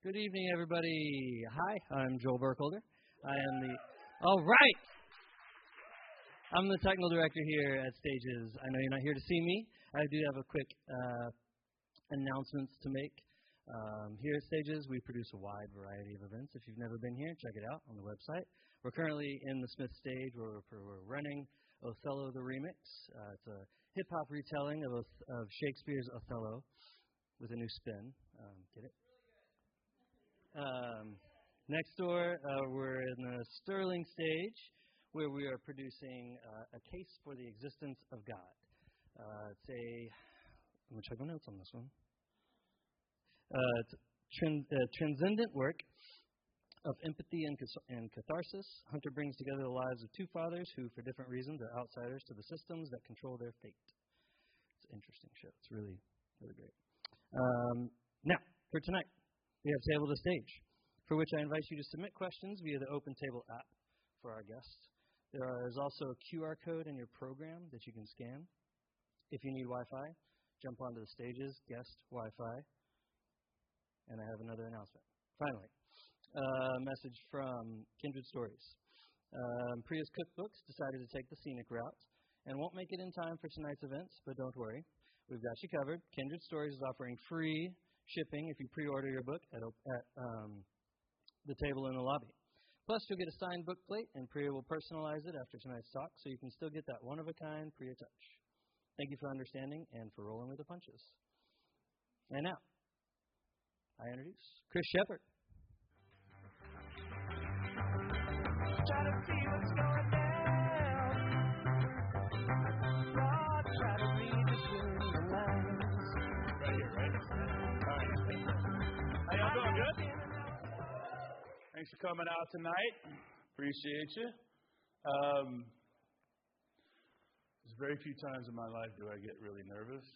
Good evening, everybody. Hi, I'm Joel Burkholder. All right. I'm the technical director here at Stages. I know you're not here to see me. I do have a quick announcements to make. Here at Stages, we produce a wide variety of events. If you've never been here, check it out on the website. We're currently in the Smith stage where we're running Othello the Remix. It's a hip-hop retelling of Shakespeare's Othello with a new spin. Get it? Next door, we're in the Sterling stage, where we are producing a case for the existence of God. I'm going to check my notes on this one. It's a transcendent work of empathy and catharsis. Hunter brings together the lives of two fathers who, for different reasons, are outsiders to the systems that control their fate. It's an interesting show. It's really, really great. Now, for tonight, we have Table to Stage, for which I invite you to submit questions via the Open Table app for our guests. There is also a QR code in your program that you can scan. If you need Wi-Fi, jump onto the Stages guest Wi-Fi. And I have another announcement. Finally, a message from Kindred Stories. Priya's cookbooks decided to take the scenic route and won't make it in time for tonight's events, but don't worry. We've got you covered. Kindred Stories is offering free shipping if you pre-order your book at the table in the lobby. Plus, you'll get a signed book plate, and Priya will personalize it after tonight's talk, so you can still get that one-of-a-kind Priya touch. Thank you for understanding and for rolling with the punches. And now, I introduce Chris Shepard. Try to see what's going down. Lord, try to read between the lines. Right here, right? All right. How y'all doing? Good? Thanks for coming out tonight. Appreciate you. There's very few times in my life do I get really nervous.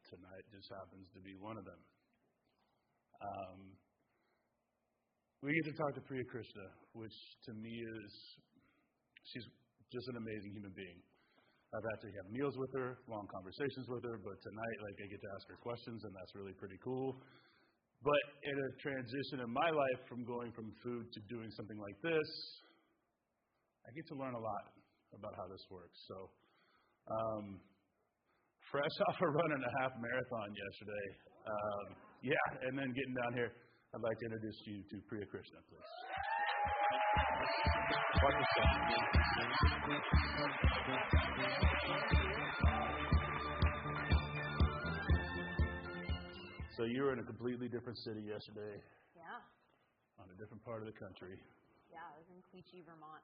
Tonight just happens to be one of them. We get to talk to Priya Krishna, which to me she's just an amazing human being. I've actually had meals with her, long conversations with her, but tonight, I get to ask her questions, and that's really pretty cool. But in a transition in my life from going from food to doing something like this, I get to learn a lot about how this works. So, fresh off a run and a half marathon yesterday, and then getting down here, I'd like to introduce you to Priya Krishna, please. So you were in a completely different city yesterday. Yeah. On a different part of the country. Yeah, I was in Quechee, Vermont.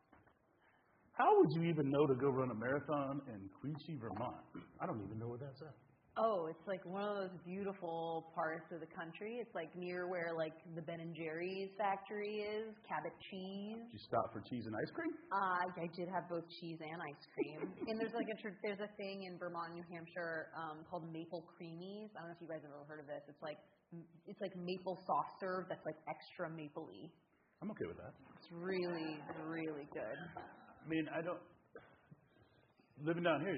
How would you even know to go run a marathon in Quechee, Vermont? I don't even know where that's at. Oh, it's like one of those beautiful parts of the country. It's like near where the Ben & Jerry's factory is, Cabot Cheese. Did you stop for cheese and ice cream? I did have both cheese and ice cream. And there's there's a thing in Vermont, New Hampshire called maple creamies. I don't know if you guys have ever heard of this. It's like maple soft serve that's like extra mapley. I'm okay with that. It's really, really good. I mean, living down here,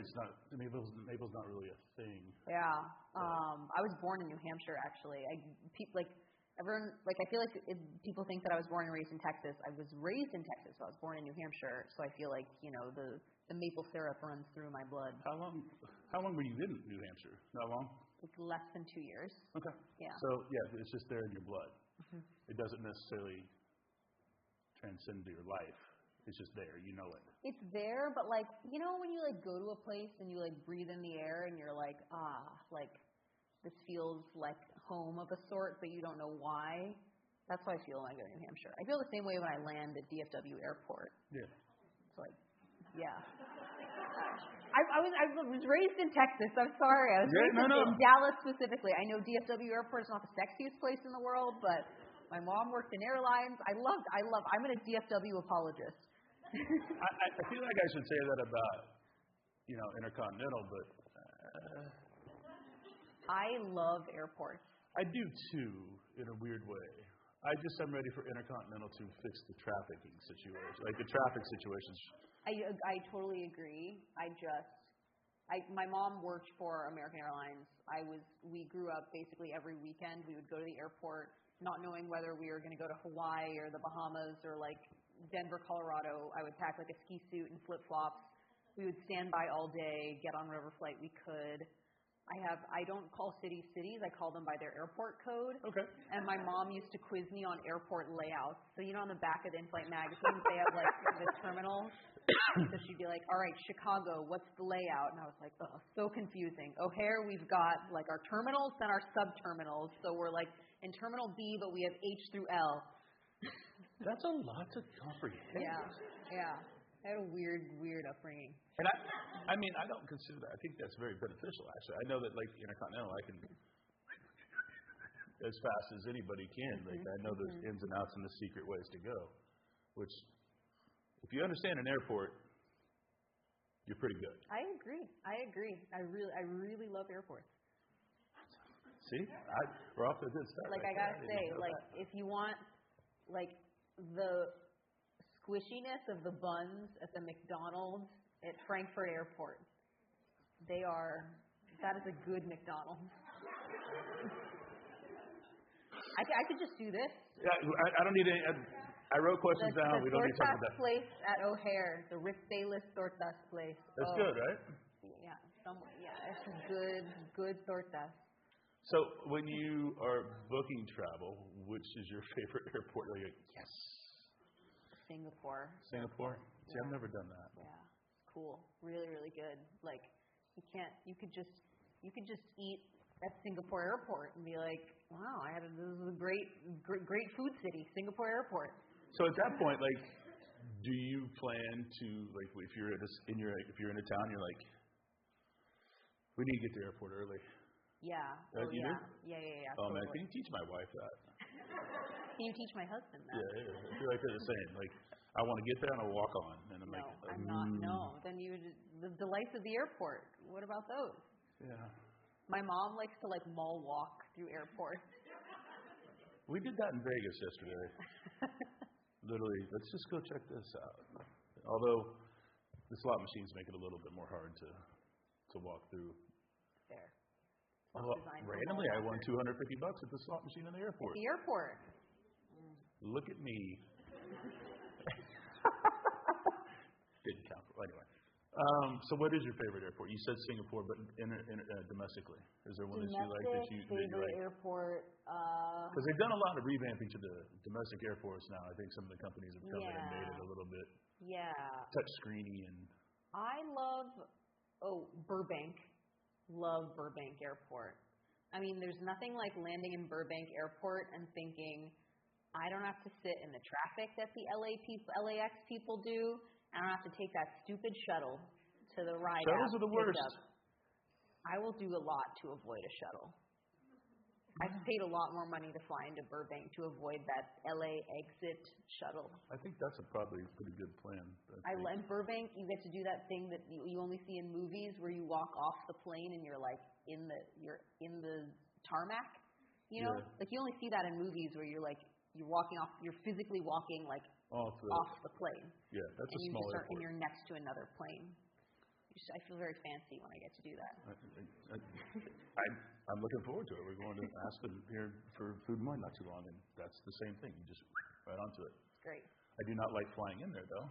maple's not really a thing. Yeah. I was born in New Hampshire, actually. I feel like people think that I was born and raised in Texas. I was raised in Texas, so I was born in New Hampshire. So I feel like, the maple syrup runs through my blood. How long were you in New Hampshire? Not long? Like less than 2 years. Okay. Yeah. So, it's just there in your blood. Mm-hmm. It doesn't necessarily transcend your life. It's just there. You know it. It's there, but when you go to a place and you breathe in the air and you're this feels like home of a sort, but you don't know why. That's how I feel when I go to New Hampshire. I feel the same way when I land at DFW Airport. Yeah. It's yeah. I was raised in Texas. I'm sorry. I was raised in Dallas specifically. I know DFW Airport is not the sexiest place in the world, but my mom worked in airlines. I'm a DFW apologist. I feel like I should say that about, Intercontinental, but I love airports. I do too, in a weird way. I'm ready for Intercontinental to fix the trafficking situation, the traffic situations. I totally agree. My mom worked for American Airlines. We grew up basically every weekend. We would go to the airport, not knowing whether we were going to go to Hawaii or the Bahamas or like Denver, Colorado. I would pack like a ski suit and flip-flops. We would stand by all day, get on whatever flight we could. I don't call cities cities. I call them by their airport code. Okay. And my mom used to quiz me on airport layouts. So, on the back of the in-flight magazines, they have like the terminals. So she'd be like, all right, Chicago, what's the layout? And I was like, oh, so confusing. O'Hare, we've got like our terminals and our sub-terminals. So we're like in Terminal B, but we have H through L. That's a lot to comprehend. Yeah. I had a weird upbringing. And I mean, I don't consider that. I think that's very beneficial, actually. I know that, like, Intercontinental, I can, as fast as anybody can, like, I know the ins and outs and the secret ways to go, which, if you understand an airport, you're pretty good. I agree. I really love airports. See? We're off to a good start. Like, right I gotta say, like, if you want, like, the squishiness of the buns at the McDonald's at Frankfurt Airport, that is a good McDonald's. I could just do this. Yeah, I don't need any. I wrote questions down. We don't need to talk about that. The place at O'Hare, the Rick Bayless tortas place. That's good, right? Yeah, it's good tortas. So when you are booking travel, which is your favorite airport? Like, yes. Singapore. See, I've never done that. Yeah, cool. Really, really good. Like, you could just eat at Singapore Airport and be like, wow, this is a great food city, Singapore Airport. So at that point, like, do you plan to, like, if you're in a town, you're like, we need to get to the airport early. Yeah. Yeah. Oh, totally. man, can you teach my wife that? Can you teach my husband that? Yeah. I feel like they're the same. Like, I want to get there and I'll walk on. And I'm like, I'm not. No. Then the delights of the airport. What about those? Yeah. My mom likes to like mall walk through airports. We did that in Vegas yesterday. Literally, let's just go check this out. Although the slot machines make it a little bit more hard to walk through. Fair. Well, randomly, I won $250 at the slot machine in the airport. At the airport. Look at me. Didn't count. Anyway. So what is your favorite airport? You said Singapore, but domestically. Is there one that you like that you like? Airport. Because they've done a lot of revamping to the domestic airports now. I think some of the companies have come in and made it a little bit touch screeny and. I love Burbank. Love Burbank Airport. I mean, there's nothing like landing in Burbank Airport and thinking, I don't have to sit in the traffic that the LAX people do. I don't have to take that stupid shuttle to the ride. Shuttles are the worst. I will do a lot to avoid a shuttle. I've paid a lot more money to fly into Burbank to avoid that LA exit shuttle. I think that's probably a pretty good plan. In Burbank, you get to do that thing that you only see in movies where you walk off the plane and you're like in the tarmac. You know, like you only see that in movies where you're physically walking like off the plane. Yeah, that's a small airport. And you're next to another plane. I feel very fancy when I get to do that. I'm looking forward to it. We're going to Aspen here for Food and Wine not too long, and that's the same thing. You just right onto it. Great. I do not like flying in there, though.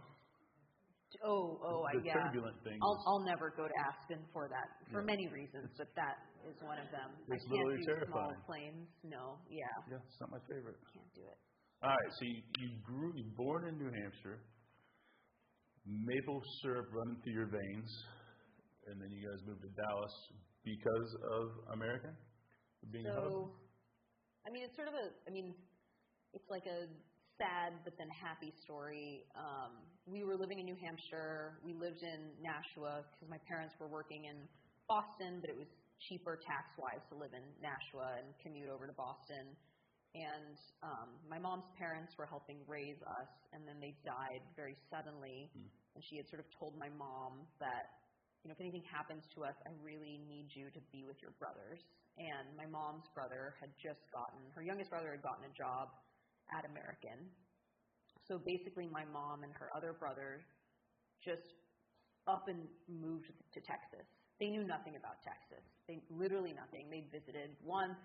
The turbulent thing. I'll never go to Aspen for that, for many reasons, but that is one of them. It's I can't literally do terrifying. Small planes. No, Yeah, it's not my favorite. Can't do it. All right, so you born in New Hampshire, maple syrup running through your veins, and then you guys moved to Dallas because of American? Being I mean, it's it's like a sad but then happy story. We were living in New Hampshire. We lived in Nashua because my parents were working in Boston, but it was cheaper tax-wise to live in Nashua and commute over to Boston. And my mom's parents were helping raise us, and then they died very suddenly. And she had sort of told my mom that, if anything happens to us, I really need you to be with your brothers. And my mom's brother her youngest brother had gotten a job at American. So basically my mom and her other brother just up and moved to Texas. They knew nothing about Texas. Literally nothing. They visited once.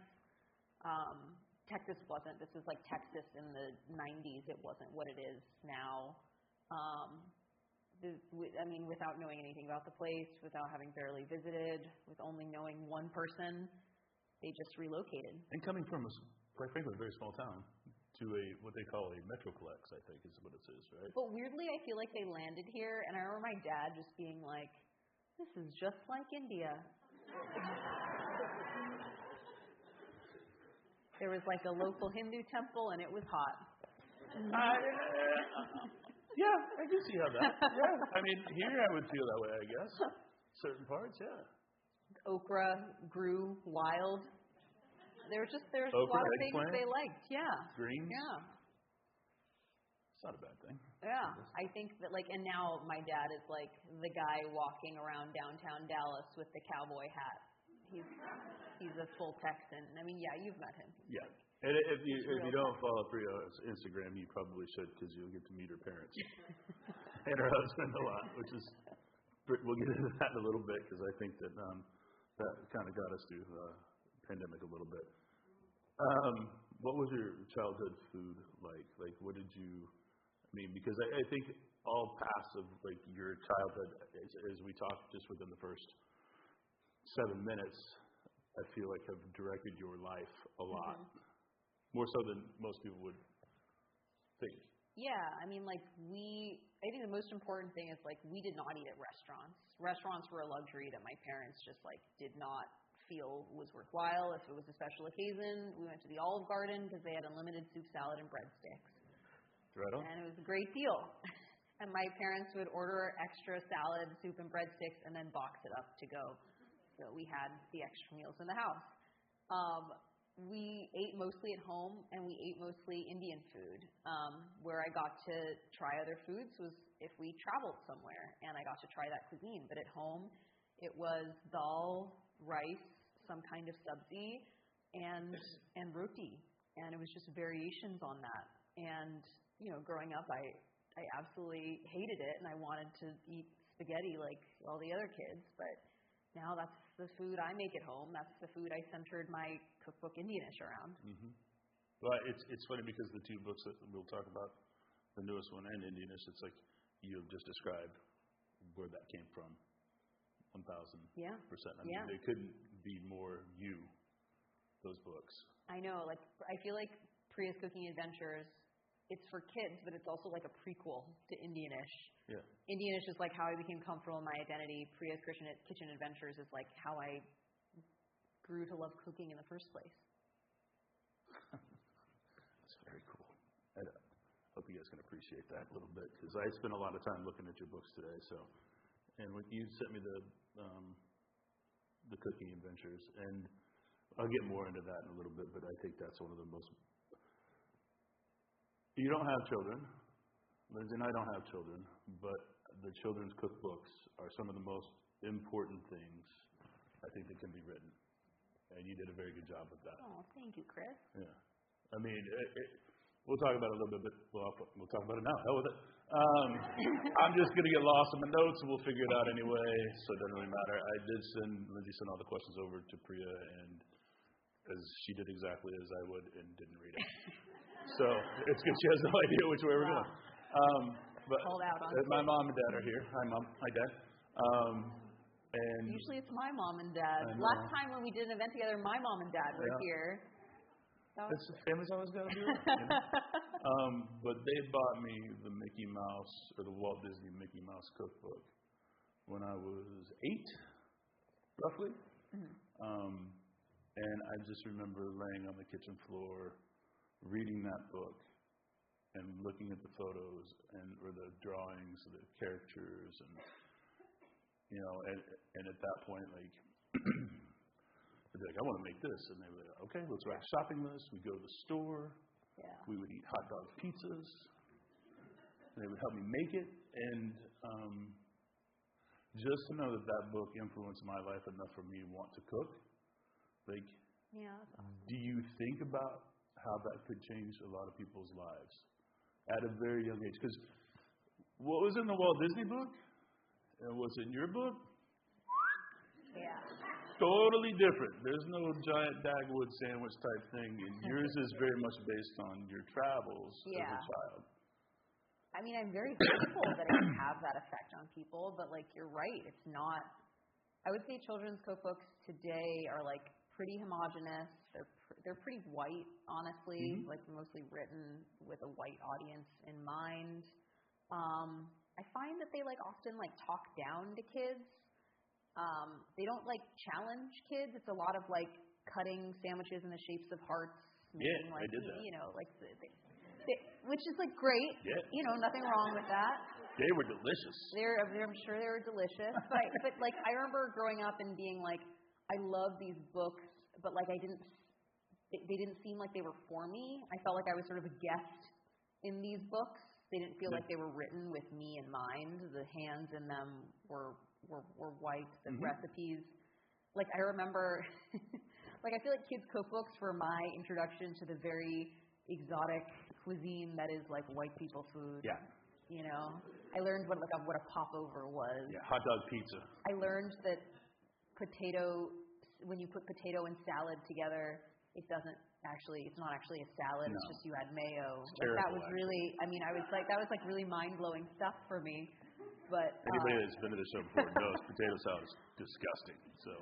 Texas wasn't. This was like Texas in the 90s. It wasn't what it is now. Without knowing anything about the place, without having barely visited, with only knowing one person, they just relocated. And coming from, quite frankly, a very small town to what they call a metroplex, I think is what it is, right? But weirdly, I feel like they landed here, and I remember my dad just being like, "This is just like India." There was like a local Hindu temple, and it was hot. Yeah, I can see how that. Yeah, I mean, here I would feel that way, I guess. Certain parts, yeah. Okra grew wild. There's a lot of things they liked. Yeah. Greens. Yeah. It's not a bad thing. Yeah, I think that and now my dad is like the guy walking around downtown Dallas with the cowboy hat. He's a full Texan. I mean, yeah, you've met him. Yeah. And if you don't follow Priya's Instagram, you probably should because you'll get to meet her parents and her husband a lot, which is we'll get into that in a little bit because I think that that kind of got us through the pandemic a little bit. What was your childhood food like? Like, what did you? I mean, because I think all paths of your childhood, as we talked just within the first 7 minutes, I feel like have directed your life a lot. Mm-hmm. More so than most people would think. Yeah, I mean, I think the most important thing is, we did not eat at restaurants. Restaurants were a luxury that my parents just, did not feel was worthwhile. If it was a special occasion, we went to the Olive Garden because they had unlimited soup, salad, and breadsticks. Right on. And it was a great deal. And my parents would order extra salad, soup, and breadsticks and then box it up to go. So we had the extra meals in the house. We ate mostly at home, and we ate mostly Indian food. Where I got to try other foods was if we traveled somewhere, and I got to try that cuisine. But at home, it was dal, rice, some kind of sabzi, and roti. And it was just variations on that. And, growing up, I absolutely hated it, and I wanted to eat spaghetti like all the other kids. But now that's the food I make at home. That's the food I centered my cookbook Indianish around. Mm-hmm. Well, it's funny because the two books that we'll talk about, the newest one and Indianish, it's like you have just described where that came from, 1,000%. Yeah. I mean, they couldn't be more you, those books. I know. I feel like Priya's Cooking Adventures, it's for kids, but it's also like a prequel to Indianish. Yeah. Indianish is like how I became comfortable in my identity. Priya's Kitchen Adventures is like how I grew to love cooking in the first place. That's very cool. I hope you guys can appreciate that a little bit because I spent a lot of time looking at your books today. And when you sent me the Cooking Adventures, and I'll get more into that in a little bit, but I think that's one of the most. You don't have children. Lindsay and I don't have children, but the children's cookbooks are some of the most important things I think that can be written. And you did a very good job with that. Oh, thank you, Chris. Yeah. I mean, we'll talk about it a little bit, but we'll talk about it now. Hell with it. I'm just going to get lost in my notes, and we'll figure it out anyway, so it doesn't really matter. Lindsay sent all the questions over to Priya, and as she did exactly as I would and didn't read it. So it's good she has no idea which way we're going. But my mom and dad are here. Hi, Mom. Hi, Dad. And usually it's my mom and dad. Last time when we did an event together, my mom and dad were here. It's the family's always got to do it. But they bought me the Mickey Mouse, or the Walt Disney Mickey Mouse cookbook when I was 8, roughly. Mm-hmm. And I just remember laying on the kitchen floor, reading that book, and looking at the photos or the drawings of the characters, and and at that point, they'd be like, I want to make this. And they would like, okay, let's write a shopping list. We'd go to the store. Yeah. We would eat hot dog pizzas. And they would help me make it. And just to know that book influenced my life enough for me to want to cook. Yeah, that's awesome. Do you think about how that could change a lot of people's lives at a very young age? Because what was in the Walt Disney book and what's in your book, Yeah. Totally different. There's no giant Dagwood sandwich type thing, and yours is very much based on your travels as a child. I mean, I'm very hopeful that it can have that effect on people, but like you're right, it's not. I would say children's cookbooks today are like pretty homogenous. They're pretty white, honestly, like mostly written with a white audience in mind. I find that they like often like talk down to kids. They don't like challenge kids. It's a lot of like cutting sandwiches in the shapes of hearts. Yeah, like, I did that. You know, like which is like great. Yeah. You know, nothing wrong with that. They were delicious. I'm sure they were delicious. But like I remember growing up and being like, I love these books, but like they didn't seem like they were for me. I felt like I was sort of a guest in these books. They didn't feel like they were written with me in mind. The hands in them were white. The recipes, like I remember, like I feel like kids' cookbooks were my introduction to the very exotic cuisine that is like white people food. Yeah. You know, I learned what a popover was. Yeah, hot dog pizza. I learned that when you put potato and salad together, it's not actually a salad. No. It's just you add mayo. It's like, terrible, that was really, I mean, I was like, that was like really mind-blowing stuff for me. But anybody that's been to the show before knows potato salad is disgusting. So.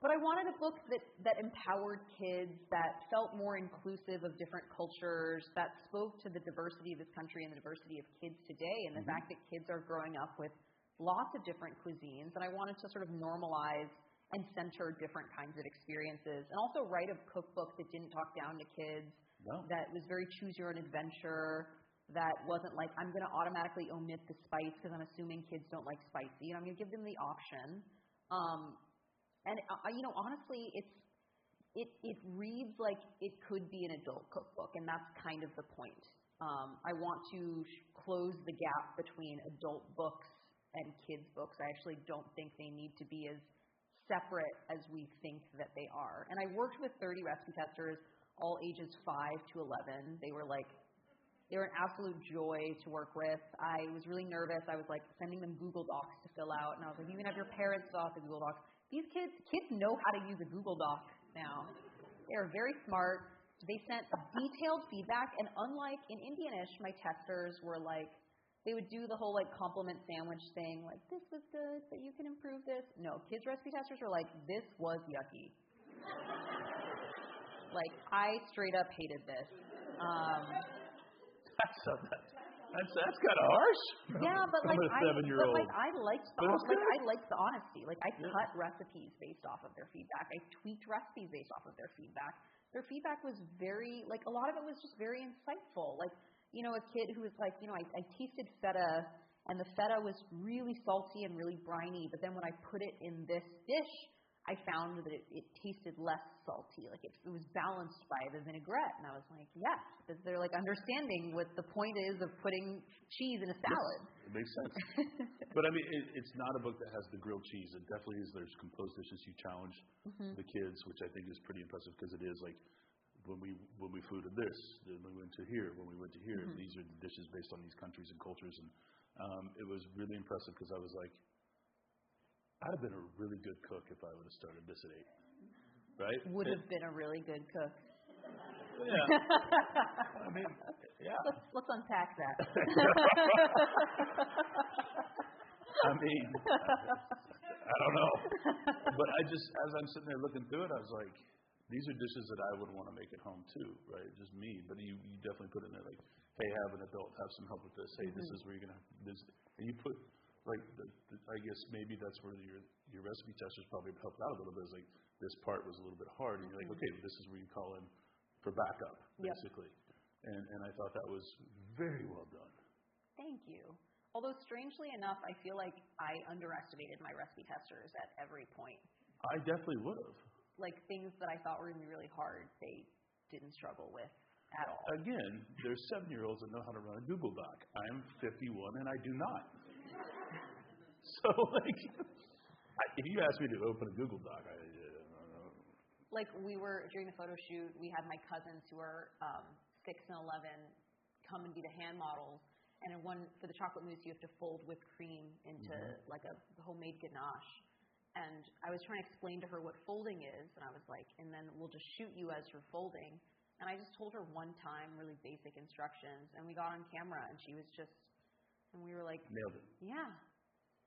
But I wanted a book that empowered kids, that felt more inclusive of different cultures, that spoke to the diversity of this country and the diversity of kids today, and the fact that kids are growing up with lots of different cuisines. And I wanted to sort of normalize and center different kinds of experiences, and also write a cookbook that didn't talk down to kids, that was very choose your own adventure, that wasn't like, I'm going to automatically omit the spice because I'm assuming kids don't like spicy. I'm going to give them the option. And you know, honestly, it reads like it could be an adult cookbook, and that's kind of the point. I want to close the gap between adult books and kids' books. I actually don't think they need to be as separate as we think that they are. And I worked with 30 recipe testers, all ages 5 to 11. They were an absolute joy to work with. I was really nervous. I was like sending them Google Docs to fill out, and I was like, you can have your parents fill out the Google Docs. These kids know how to use a Google Doc now. They are very smart. They sent detailed feedback, and unlike in Indianish, my testers were like, they would do the whole like compliment sandwich thing, like this was good, but you can improve this. No, kids recipe testers were like, this was yucky. Like I straight up hated this. That's kind of harsh. Yeah, but like I liked the honesty. Like I cut recipes based off of their feedback. I tweaked recipes based off of their feedback. Their feedback was very, like a lot of it was just very insightful. Like, you know, a kid who was like, you know, I tasted feta, and the feta was really salty and really briny, but then when I put it in this dish, I found that it tasted less salty. Like it was balanced by the vinaigrette. And I was like, yes, because they're like understanding what the point is of putting cheese in a salad. Yes, it makes sense. But I mean, it's not a book that has the grilled cheese. It definitely is. There's composed dishes you challenge the kids, which I think is pretty impressive because it is like when we flew to this, then we went to here, when we went to here. These are dishes based on these countries and cultures. And it was really impressive because I was like, I'd have been a really good cook if I would have started this at 8, right? Would have been a really good cook. Yeah. I mean, yeah. Let's unpack that. I mean, I don't know. But as I'm sitting there looking through it, I was like, these are dishes that I would want to make at home too, right? Just me. But you definitely put in there like, hey, have an adult have some help with this. Hey, this is where you're going to have this. And you put, like, I guess maybe that's where your recipe testers probably helped out a little bit. Is like this part was a little bit hard, and you're like, okay, this is where you call in for backup, basically. And I thought that was very well done. Thank you. Although strangely enough, I feel like I underestimated my recipe testers at every point. I definitely would have. Like things that I thought were going to be really hard, they didn't struggle with at all. Again, there's 7-year-olds that know how to run a Google Doc. I'm 51 and I do not. So, like, if you asked me to open a Google Doc, I don't know. Like, during the photo shoot, we had my cousins who are 6 and 11 come and be the hand models. And for the chocolate mousse, you have to fold whipped cream into, like, a homemade ganache. And I was trying to explain to her what folding is, and I was like, and then we'll just shoot you as you're folding. And I just told her one time really basic instructions, and we got on camera, and she was just, and we were like, nailed it. Yeah,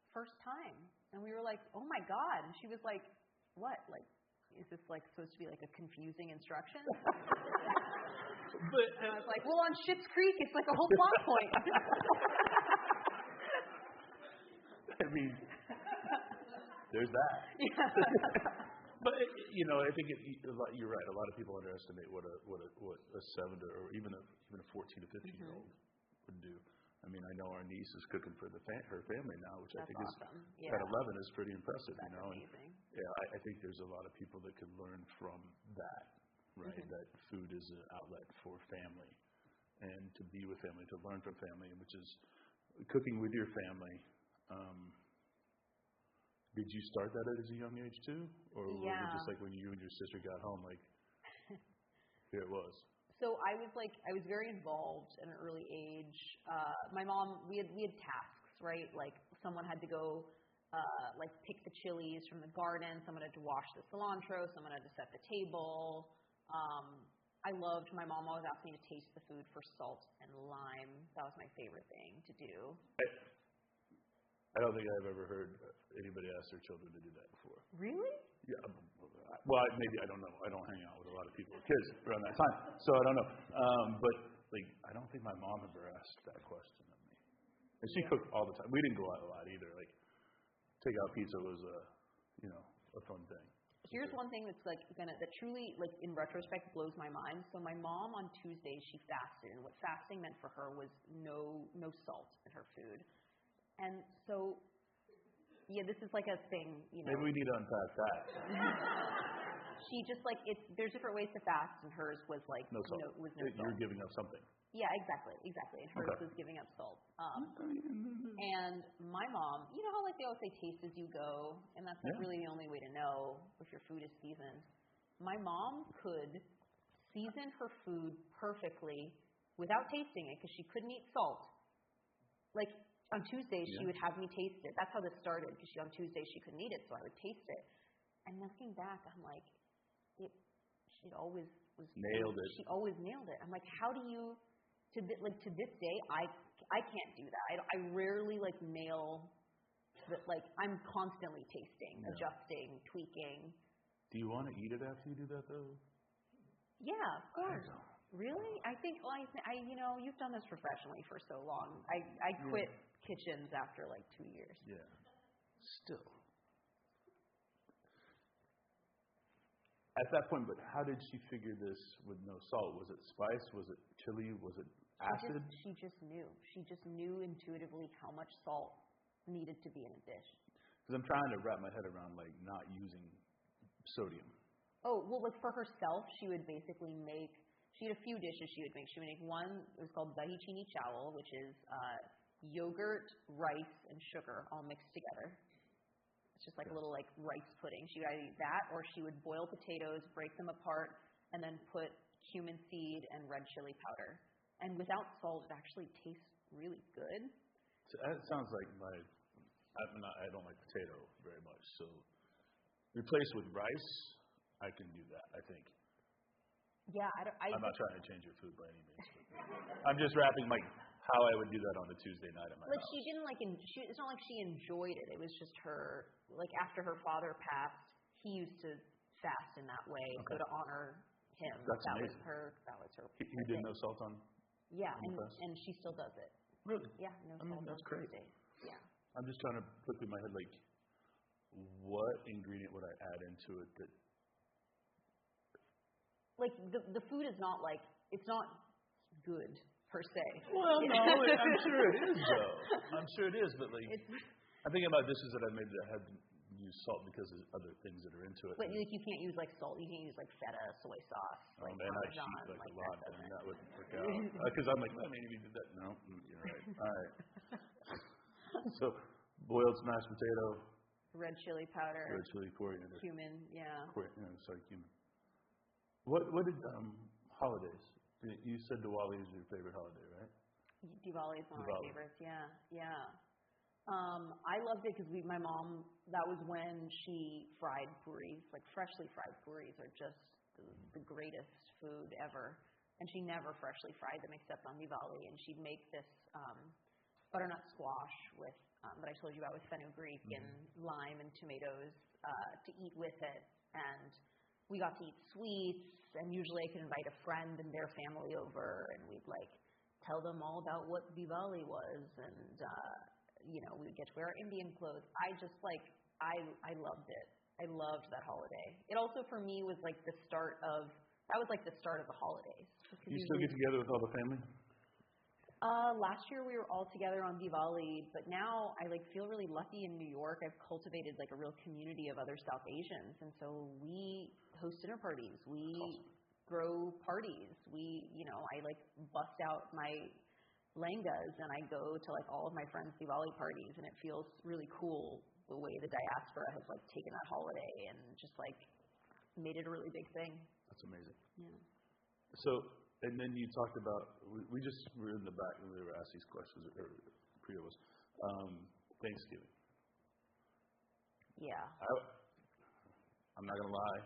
first time. And we were like, oh my God. And she was like, what? Like, is this like supposed to be like a confusing instruction? But, and I was like, well, on Schitt's Creek, it's like a whole plot point. I mean, there's that. Yeah. But I think you're right. A lot of people underestimate what a 7 or even a 14 to 15-year-old would do. I mean, I know our niece is cooking for her family now, which That's I think awesome. is at 11 is pretty impressive. That's amazing. And, I think there's a lot of people that can learn from that, right? That food is an outlet for family, and to be with family, to learn from family, which is cooking with your family. Did you start that at a young age too, or was it just like when you and your sister got home, like here it was? So I was very involved at an early age. My mom, we had tasks, right? Like someone had to go like pick the chilies from the garden, someone had to wash the cilantro, someone had to set the table. My mom always asked me to taste the food for salt and lime. That was my favorite thing to do. I don't think I've ever heard anybody ask their children to do that before. Really? Yeah. Well, maybe I don't know. I don't hang out with a lot of people with kids around that time, so I don't know. But like, I don't think my mom ever asked that question of me. And she cooked all the time. We didn't go out a lot either. Like, takeout pizza was a fun thing. Here's one thing that truly, like, in retrospect, blows my mind. So my mom on Tuesdays, she fasted, and what fasting meant for her was no salt in her food. And so, yeah, this is like a thing, Maybe we need to unpack that. She just there's different ways to fast, and hers was like no salt. Was no salt. You're giving up something. Yeah, exactly. And hers was giving up salt. And my mom, you know how like they always say taste as you go, and that's really the only way to know if your food is seasoned. My mom could season her food perfectly without tasting it because she couldn't eat salt. Like, on Tuesdays, she would have me taste it. That's how this started, because on Tuesdays she couldn't eat it, so I would taste it. And looking back, I'm like, she always nailed it. She always nailed it. I'm like, how do you? To this day, I can't do that. I rarely nail. I'm constantly tasting, adjusting, tweaking. Do you want to eat it after you do that though? Yeah, of course. Really? I think you've done this professionally for so long. I quit kitchens after 2 years. Yeah. Still. At that point, but how did she figure this with no salt? Was it spice? Was it chili? Was it acid? She just knew. She just knew intuitively how much salt needed to be in a dish. Because I'm trying to wrap my head around not using sodium. Oh, well, for herself, she would basically make. She had a few dishes she would make. She would make one, it was called dahi chini chawal, which is yogurt, rice, and sugar all mixed together. It's just a little rice pudding. She would either eat that, or she would boil potatoes, break them apart, and then put cumin seed and red chili powder. And without salt, it actually tastes really good. So that sounds like I don't like potato very much. So replace with rice, I can do that, I think. Yeah, I'm not trying to change your food by any means. I'm just wrapping how I would do that on a Tuesday night at my house. She didn't it's not like she enjoyed it. It was just her, after her father passed, he used to fast in that way. Okay. So to honor him, That's that amazing. was her. He did no salt on. Yeah, and she still does it. Really? Yeah, no salt. That's great. Tuesdays. Yeah. I'm just trying to put through my head what ingredient would I add into it that. The food is not it's not good per se. Well, no, I'm sure it is though. I'm sure it is, but I'm thinking about dishes that I made that had used salt because of other things that are into it. But you can't use salt. You can't use feta, soy sauce. And I cheat a lot, and that wouldn't work out. Because I'm maybe you did that. No, you're right. All right. So boiled smashed potato. Red chili powder. Red chili, coriander. Cumin, yeah. Cumin. What did holidays? You said Diwali is your favorite holiday, right? Diwali is one of my favorites. Yeah. I loved it because my mom, that was when she fried puris. Like freshly fried puris are just the greatest food ever. And she never freshly fried them except on Diwali. And she'd make this butternut squash with that I told you about with fenugreek and lime and tomatoes to eat with it. And we got to eat sweets. And usually I could invite a friend and their family over, and we'd like tell them all about what Diwali was, and we would get to wear our Indian clothes. I just I loved it. I loved that holiday. It also for me was like the start of the holidays. You still get together with all the family? Last year we were all together on Diwali, but now I feel really lucky in New York. I've cultivated a real community of other South Asians, and so we host dinner parties. We throw parties. I bust out my langas and I go to all of my friends' Diwali parties, and it feels really cool the way the diaspora has taken that holiday and just made it a really big thing. That's amazing. Yeah. So, and then you talked about, we were in the back and we were asked these questions, or Priya was, Thanksgiving. Yeah. I'm not going to lie.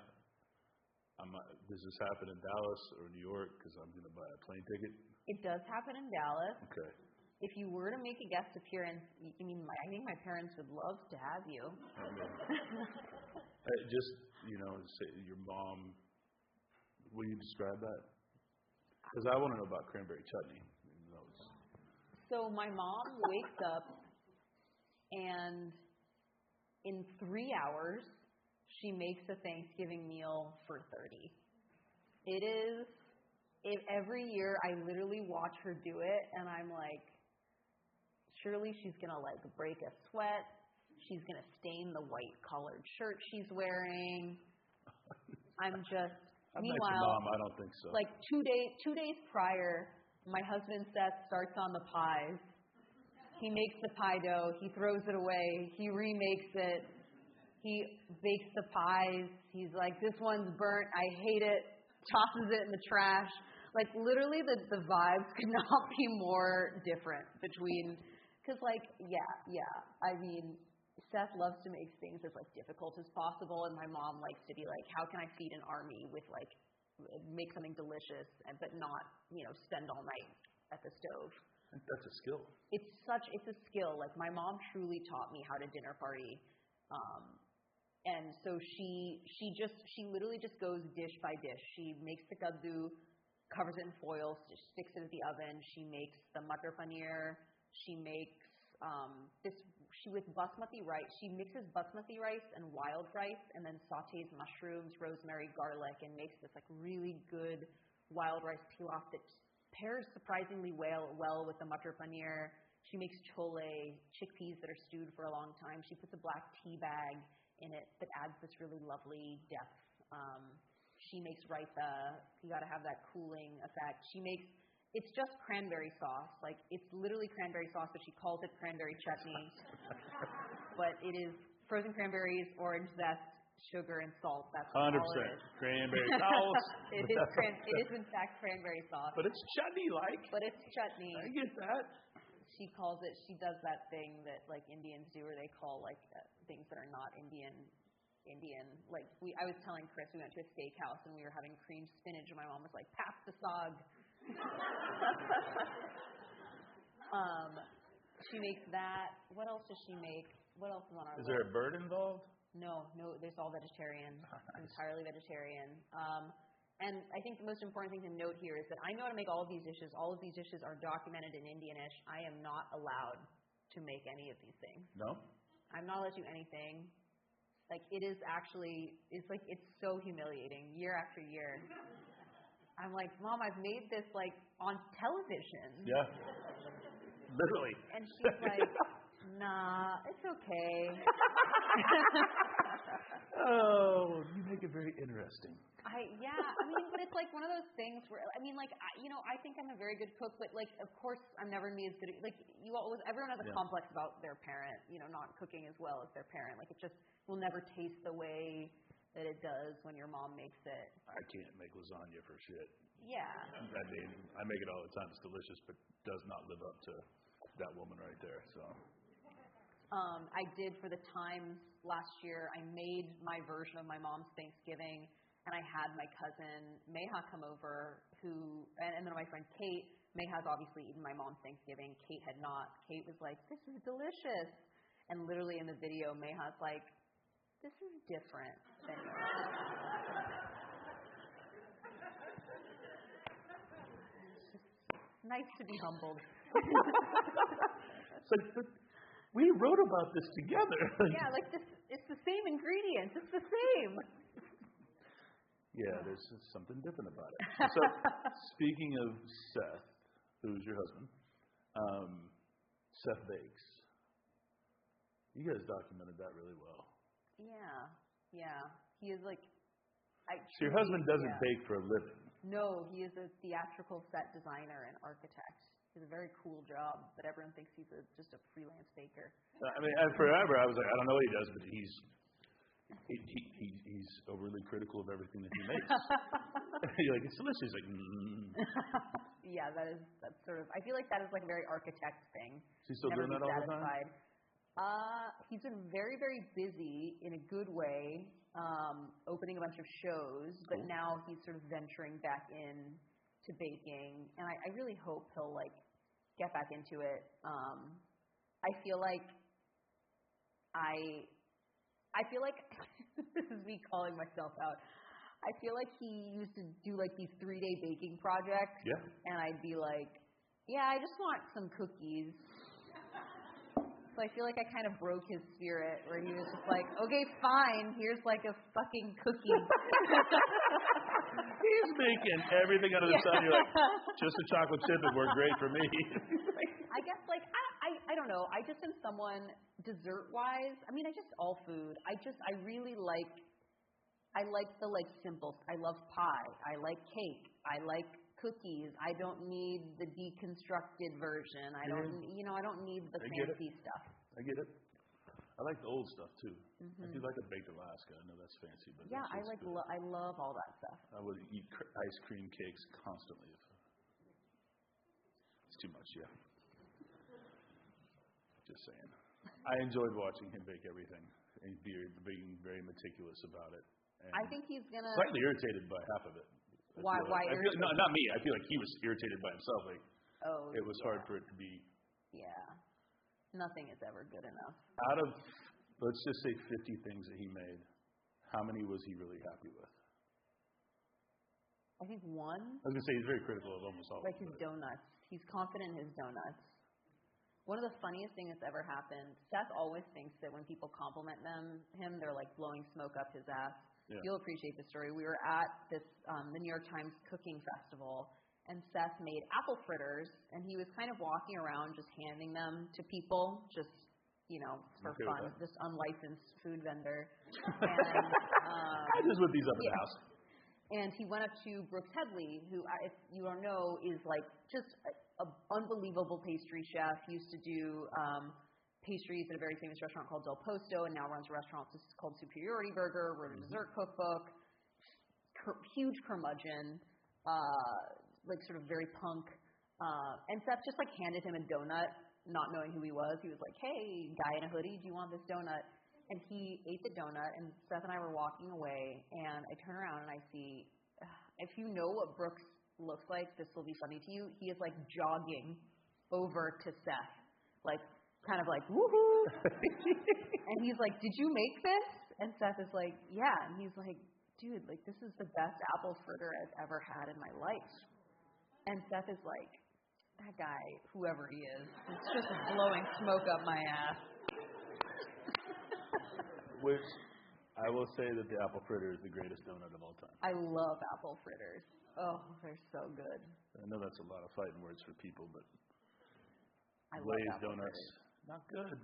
Does this happen in Dallas or New York? Because I'm going to buy a plane ticket. It does happen in Dallas. Okay. If you were to make a guest appearance, I think my parents would love to have you. Just, say your mom, will you describe that? Because I want to know about cranberry chutney. So my mom wakes up, and in 3 hours, she makes a Thanksgiving meal for 30. Every year I literally watch her do it, and I'm like, surely she's going to break a sweat. She's going to stain the white collared shirt she's wearing. I'm meanwhile, Mom, I don't think so. 2 days prior, my husband Seth starts on the pies. He makes the pie dough. He throws it away. He remakes it. He bakes the pies. He's like, this one's burnt. I hate it. Tosses it in the trash. Literally the vibes could not be more different between, because I mean, Seth loves to make things as difficult as possible, and my mom likes to be how can I feed an army with make something delicious, but not spend all night at the stove. I think that's a skill. It's a skill. My mom truly taught me how to dinner party. And so she literally just goes dish by dish. She makes the kaddu, covers it in foil, sticks it in the oven. She makes the matar paneer. She makes with basmati rice. She mixes basmati rice and wild rice, and then sautés mushrooms, rosemary, garlic, and makes this really good wild rice pilaf that pairs surprisingly well with the matar paneer. She makes chole, chickpeas that are stewed for a long time. She puts a black tea bag in it that adds this really lovely depth. She makes raita. You got to have that cooling effect. It's just cranberry sauce. It's literally cranberry sauce, but she calls it cranberry chutney. But it is frozen cranberries, orange zest, sugar, and salt. That's 100% all it is. cranberry sauce. It is in fact cranberry sauce. But it's chutney-like. But it's chutney. I get that. She does that thing that Indians do where they call things that are not Indian. I was telling Chris, we went to a steakhouse and we were having creamed spinach, and my mom was like, pass the sog. She makes that. What else does she make? What else is on our list? Is there a bird involved? No, there's all vegetarian. Nice. Entirely vegetarian. And I think the most important thing to note here is that I know how to make all of these dishes. All of these dishes are documented in Indianish. I am not allowed to make any of these things. No? I'm not allowed to do anything. It is actually, it's so humiliating year after year. I'm like, Mom, I've made this on television. Yeah. Literally. And she's like, nah, it's okay. Oh, you make it very interesting. But it's one of those things where, I think I'm a very good cook, but of course I'm never gonna be as good at, everyone has a complex about their parent, not cooking as well as their parent. It just will never taste the way that it does when your mom makes it. I can't make lasagna for shit. Yeah. I mean, I make it all the time. It's delicious, but does not live up to that woman right there. So I did for the Times last year. I made my version of my mom's Thanksgiving, and I had my cousin Meha come over, and then my friend Kate. Meha's obviously eaten my mom's Thanksgiving. Kate had not. Kate was like, "This is delicious," and literally in the video, Meha's like, "This is different than yours." Nice to be humbled. It's like, but we wrote about this together. Yeah, like this. It's the same ingredients. It's the same. Yeah, there's something different about it. So, speaking of Seth, who's your husband, Seth bakes. You guys documented that really well. Yeah. He is like. So your husband doesn't bake for a living. No, he is a theatrical set designer and architect. He has a very cool job, but everyone thinks he's just a freelance baker. I mean, forever I was like, I don't know what he does, but he's overly critical of everything that he makes. You're like, it's delicious. He's like, Yeah, that's sort of. I feel like that is like a very architect thing. Is he still doing that all the time? He's been very, very busy in a good way, opening a bunch of shows, but now he's sort of venturing back in to baking, and I really hope he'll like get back into it. I feel like this is me calling myself out. I feel like he used to do like these 3-day baking projects, and I'd be like, yeah, I just want some cookies. So I feel like I kind of broke his spirit where he was just like, okay, fine, here's like a fucking cookie. He's making everything under the sun. You're like, just a chocolate chip would work great for me. I guess like, I don't know. I just am someone dessert-wise. I mean, all food. I really like the like simple. I love pie. I like cake. I like cookies. I don't need the deconstructed version. I don't need the fancy stuff. I get it. I like the old stuff too. I do like a baked Alaska. I know that's fancy, but yeah, I love all that stuff. I would eat ice cream cakes constantly. It's too much, yeah. Just saying. I enjoyed watching him bake everything and being very meticulous about it. And I think he's gonna slightly irritated by half of it. Why? No, not me. I feel like he was irritated by himself. Like, it was hard for it to be. Yeah. Nothing is ever good enough. Out of, let's just say 50 things that he made, how many was he really happy with? I think one. I was going to say he's very critical of almost all of them. Like his donuts. He's confident in his donuts. One of the funniest things that's ever happened, Seth always thinks that when people compliment him, they're like blowing smoke up his ass. Yeah. You'll appreciate this story. We were at this the New York Times Cooking Festival, and Seth made apple fritters, and he was kind of walking around just handing them to people, just, for fun, this unlicensed food vendor. And, I just whip these up in the house. And he went up to Brooks Headley, who, if you don't know, is like just an unbelievable pastry chef. He used to do pastries at a very famous restaurant called Del Posto, and now runs a restaurant called Superiority Burger, wrote a dessert cookbook, huge curmudgeon, like sort of very punk. And Seth just like handed him a donut, not knowing who he was. He was like, hey, guy in a hoodie, do you want this donut? And he ate the donut, and Seth and I were walking away, and I turn around and I see, if you know what Brooks looks like, this will be funny to you. He is like jogging over to Seth, like kind of like, woohoo. And he's like, did you make this? And Seth is like, yeah. And he's like, dude, like this is the best apple fritter I've ever had in my life. And Seth is like, that guy, whoever he is just blowing smoke up my ass. Which I will say that the apple fritter is the greatest donut of all time. I love apple fritters. Oh, they're so good. I know that's a lot of fighting words for people, but glazed donuts, fritters. Not good.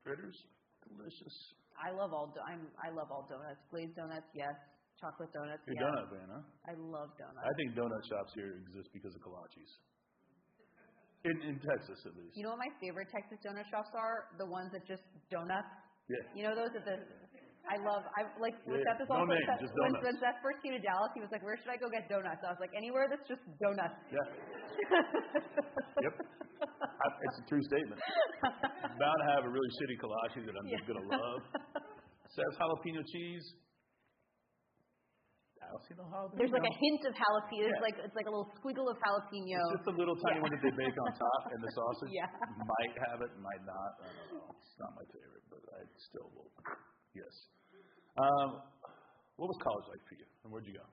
Fritters, delicious. I love all donuts. Glazed donuts, yes. Chocolate donuts, You're yes. donut fan, huh? I love donuts. I think donut shops here exist because of kolaches. In Texas, at least. You know what my favorite Texas donut shops are? The ones that just donuts. Yeah. You know those at the Seth is also, when Seth first came to Dallas, he was like, where should I go get donuts? I was like, anywhere that's just donuts. Yeah. Yep. It's a true statement. I'm bound to have a really shitty kolache that I'm just going to love. Says jalapeno cheese. I don't see no jalapeno. There's like a hint of jalapeno. It's like a little squiggle of jalapeno. It's just a little tiny one that they bake on top, and the sausage Yeah. might have it, might not. I don't know. It's not my favorite, but I still will. Yes. What was college like for you, and where'd you go?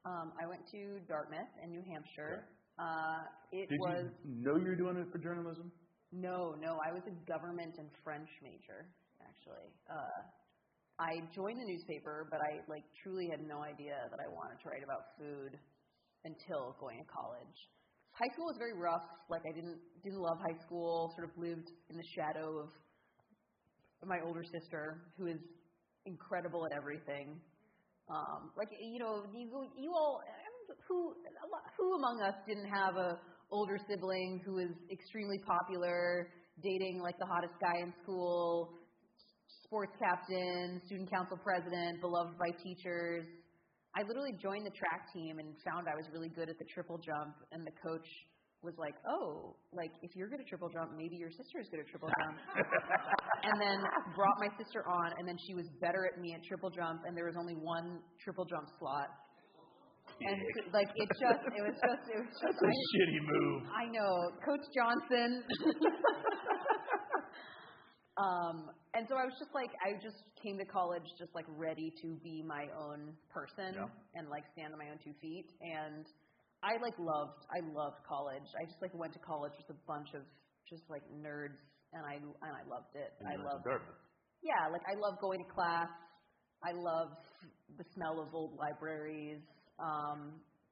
I went to Dartmouth in New Hampshire. Did you know you were doing it for journalism? No. I was a government and French major, actually. I joined the newspaper, but I truly had no idea that I wanted to write about food until going to college. High school was very rough. I didn't love high school. Sort of lived in the shadow of my older sister, who is incredible at everything. Who among us didn't have a older sibling who was extremely popular, dating the hottest guy in school, sports captain, student council president, beloved by teachers. I literally joined the track team and found I was really good at the triple jump, and the coach was like, oh, if you're good at triple jump, maybe your sister is good at triple jump. And then brought my sister on, and then she was better at me at triple jump, and there was only one triple jump slot. And it was just That's a shitty move. I know. Coach Johnson. And so I was just I just came to college just ready to be my own person and stand on my own 2 feet. And I loved college. I just went to college with a bunch of just nerds, and I loved it. And I loved it. Yeah, I love going to class. I love the smell of old libraries.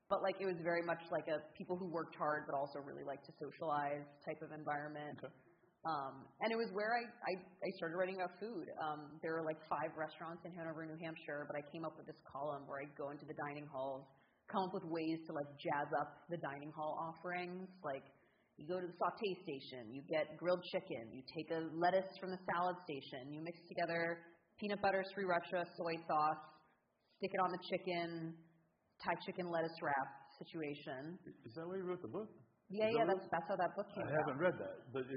But it was very much a people who worked hard but also really liked to socialize type of environment. Okay. And it was where I started writing about food. There were 5 restaurants in Hanover, New Hampshire, but I came up with this column where I'd go into the dining halls, come up with ways to jazz up the dining hall offerings. You go to the saute station, you get grilled chicken, you take a lettuce from the salad station, you mix together peanut butter, sriracha, soy sauce, stick it on the chicken, Thai chicken lettuce wrap situation. Is that why you wrote the book? Yeah, that's how that book came out. I haven't read that, but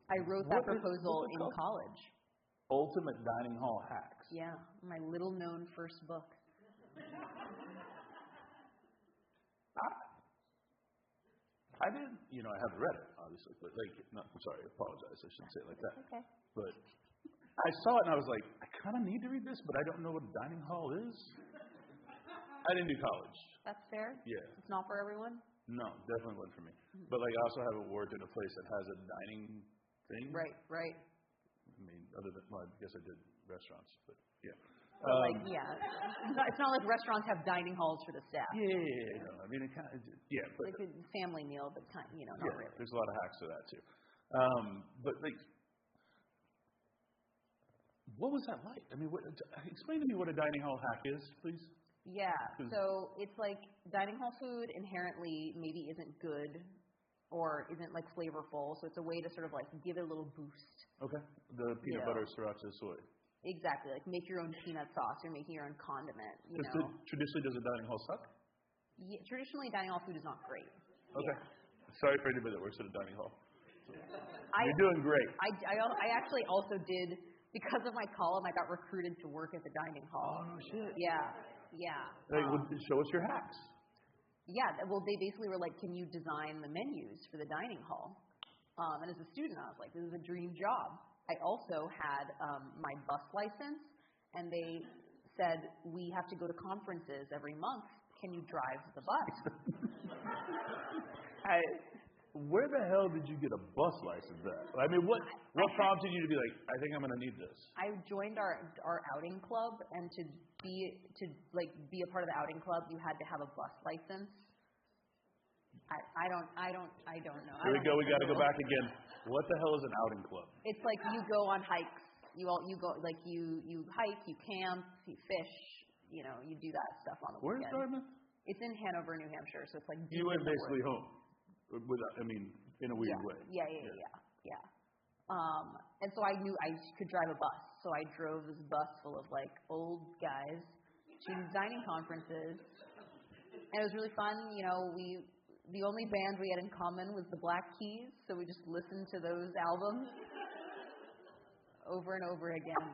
I wrote that proposal in college. Ultimate Dining Hall Hacks. Yeah, my little known first book. I didn't, I haven't read it, obviously, but I'm sorry, I apologize, I shouldn't say it like that. Okay. But I saw it and I was like, I kind of need to read this, but I don't know what a dining hall is. I didn't do college. That's fair? Yeah. It's not for everyone? No, definitely wasn't for me. Mm-hmm. But I also haven't worked in a place that has a dining thing. Right. I mean, other than, I guess I did restaurants, but yeah. It's not like restaurants have dining halls for the staff. Yeah. I mean, it kind of, but a family meal, but not really. There's a lot of hacks to that too. But what was that like? I mean, explain to me what a dining hall hack is, please. Yeah, so it's dining hall food inherently maybe isn't good or isn't flavorful, so it's a way to sort of give it a little boost. Okay. The peanut butter, sriracha, soy. Exactly, make your own peanut sauce or making your own condiment. Traditionally, does a dining hall suck? Yeah, traditionally, dining hall food is not great. Okay. Yeah. Sorry for anybody that works at a dining hall. You're doing great. I actually also did, because of my column, I got recruited to work at the dining hall. Oh, shit. Yeah. Show us your hacks. Yeah, well, they basically were can you design the menus for the dining hall? And as a student, I was like, this is a dream job. I also had my bus license, and they said, we have to go to conferences every month. Can you drive the bus? Where the hell did you get a bus license at? I mean, what prompted you to be I think I'm going to need this? I joined our outing club, and to be a part of the outing club, you had to have a bus license. I don't know. Here we go. We got to go back again. What the hell is an outing club? It's you go on hikes. You go you hike, you camp, you fish. You do that stuff on the weekend. Where's Dartmouth? It's in Hanover, New Hampshire. So it's you went basically home. In a weird way. Yeah. And so I knew I could drive a bus. So I drove this bus full of like old guys to designing conferences. And it was really fun. You know, the only band we had in common was the Black Keys, so we just listened to those albums over and over again.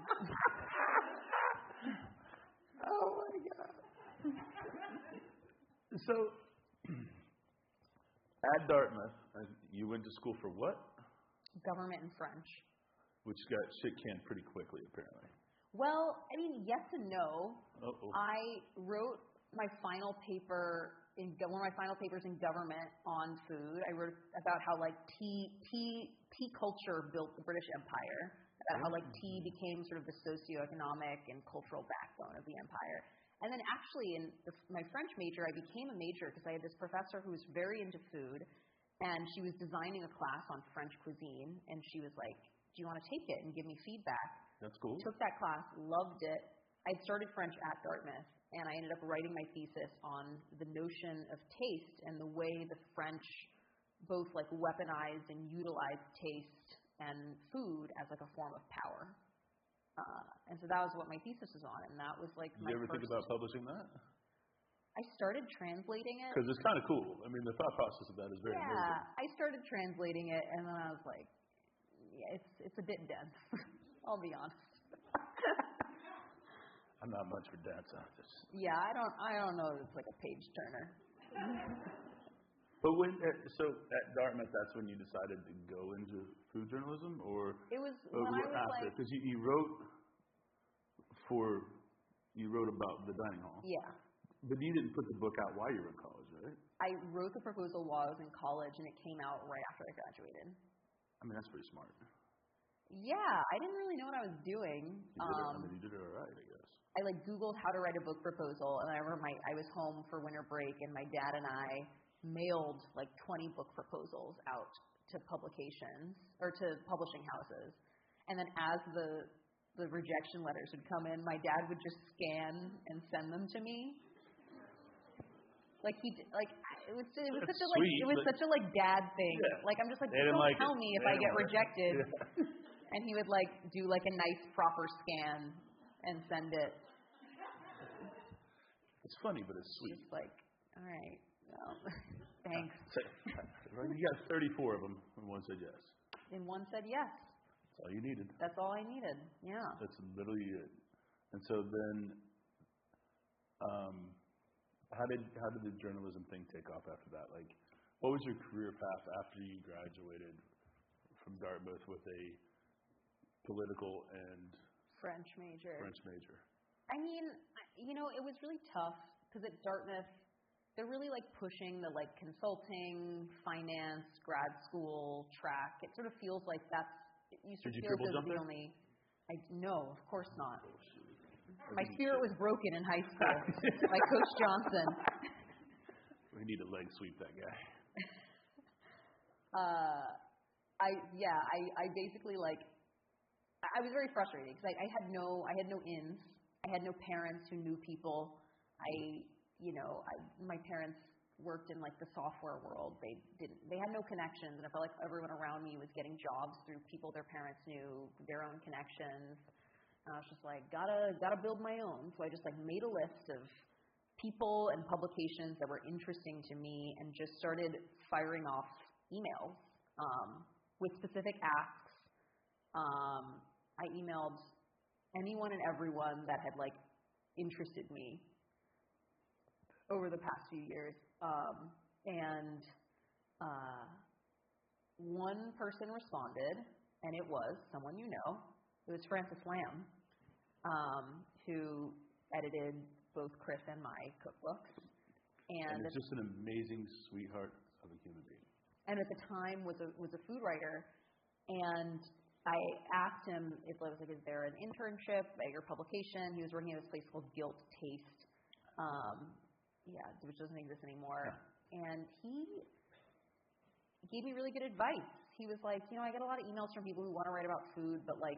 Oh my God. So, at Dartmouth, you went to school for what? Government and French. Which got shit canned pretty quickly, apparently. Well, I mean, yes and no. Uh-oh. I wrote my final paper one of my final papers in government on food. I wrote about how like tea culture built the British Empire, about how like tea became sort of the socioeconomic and cultural backbone of the empire. And then actually in my French major, I became a major because I had this professor who was very into food, and she was designing a class on French cuisine, and she was like, do you want to take it and give me feedback? That's cool. Took that class, loved it. I'd started French at Dartmouth, and I ended up writing my thesis on the notion of taste and the way the French both like weaponized and utilized taste and food as like a form of power. And so that was what my thesis was on, and that was like my first. Did you ever think about publishing that? I started translating it. Because it's kind of cool. I mean, the thought process of that is very amazing. Yeah, I started translating it, and then I was like, yeah, it's a bit dense. I'll be honest. I'm not much for dense. Yeah, I don't know if it's like a page turner. But so at Dartmouth, that's when you decided to go into food journalism, or it was when I was after? Because you wrote about the dining hall. Yeah. But you didn't put the book out while you were in college, right? I wrote the proposal while I was in college, and it came out right after I graduated. I mean, that's pretty smart. Yeah, I didn't really know what I was doing. You did it all right, I guess. I like Googled how to write a book proposal, and I remember I was home for winter break, and my dad and I mailed like 20 book proposals out to publications or to publishing houses. And then as the rejection letters would come in, my dad would just scan and send them to me. Like it was such a dad thing. Yeah. Like I'm just like, don't tell me if I get rejected. Yeah. And he would like do like a nice proper scan and send it. It's funny, but it's sweet. Just like, all right, well, thanks. You got 34 of them, and one said yes. And one said yes. That's all you needed. That's all I needed. Yeah. That's literally it. And so then, how did the journalism thing take off after that? Like, what was your career path after you graduated from Dartmouth with a political and French major? I mean, it was really tough because at Dartmouth, they're really like pushing the like consulting, finance, grad school track. It sort of feels like you sort of feel like the only. No, of course not. My spirit was broken in high school by Coach Johnson. We need to leg sweep that guy. I basically like. I was very frustrated because I had no ins. I had no parents who knew people. My parents worked in like the software world. They had no connections, and I felt like everyone around me was getting jobs through people their parents knew, their own connections. And I was just like, gotta build my own. So I just like made a list of people and publications that were interesting to me, and just started firing off emails with specific asks. I emailed anyone and everyone that had like interested me over the past few years. One person responded, and it was someone you know. It was Francis Lamb, who edited both Chris and my cookbooks. And it's just an amazing sweetheart of a human being. And at the time was a food writer, and I asked him if I was like, is there an internship at your publication? He was working at this place called Guilt Taste, which doesn't exist anymore. Yeah. And he gave me really good advice. He was like, I get a lot of emails from people who want to write about food, but like,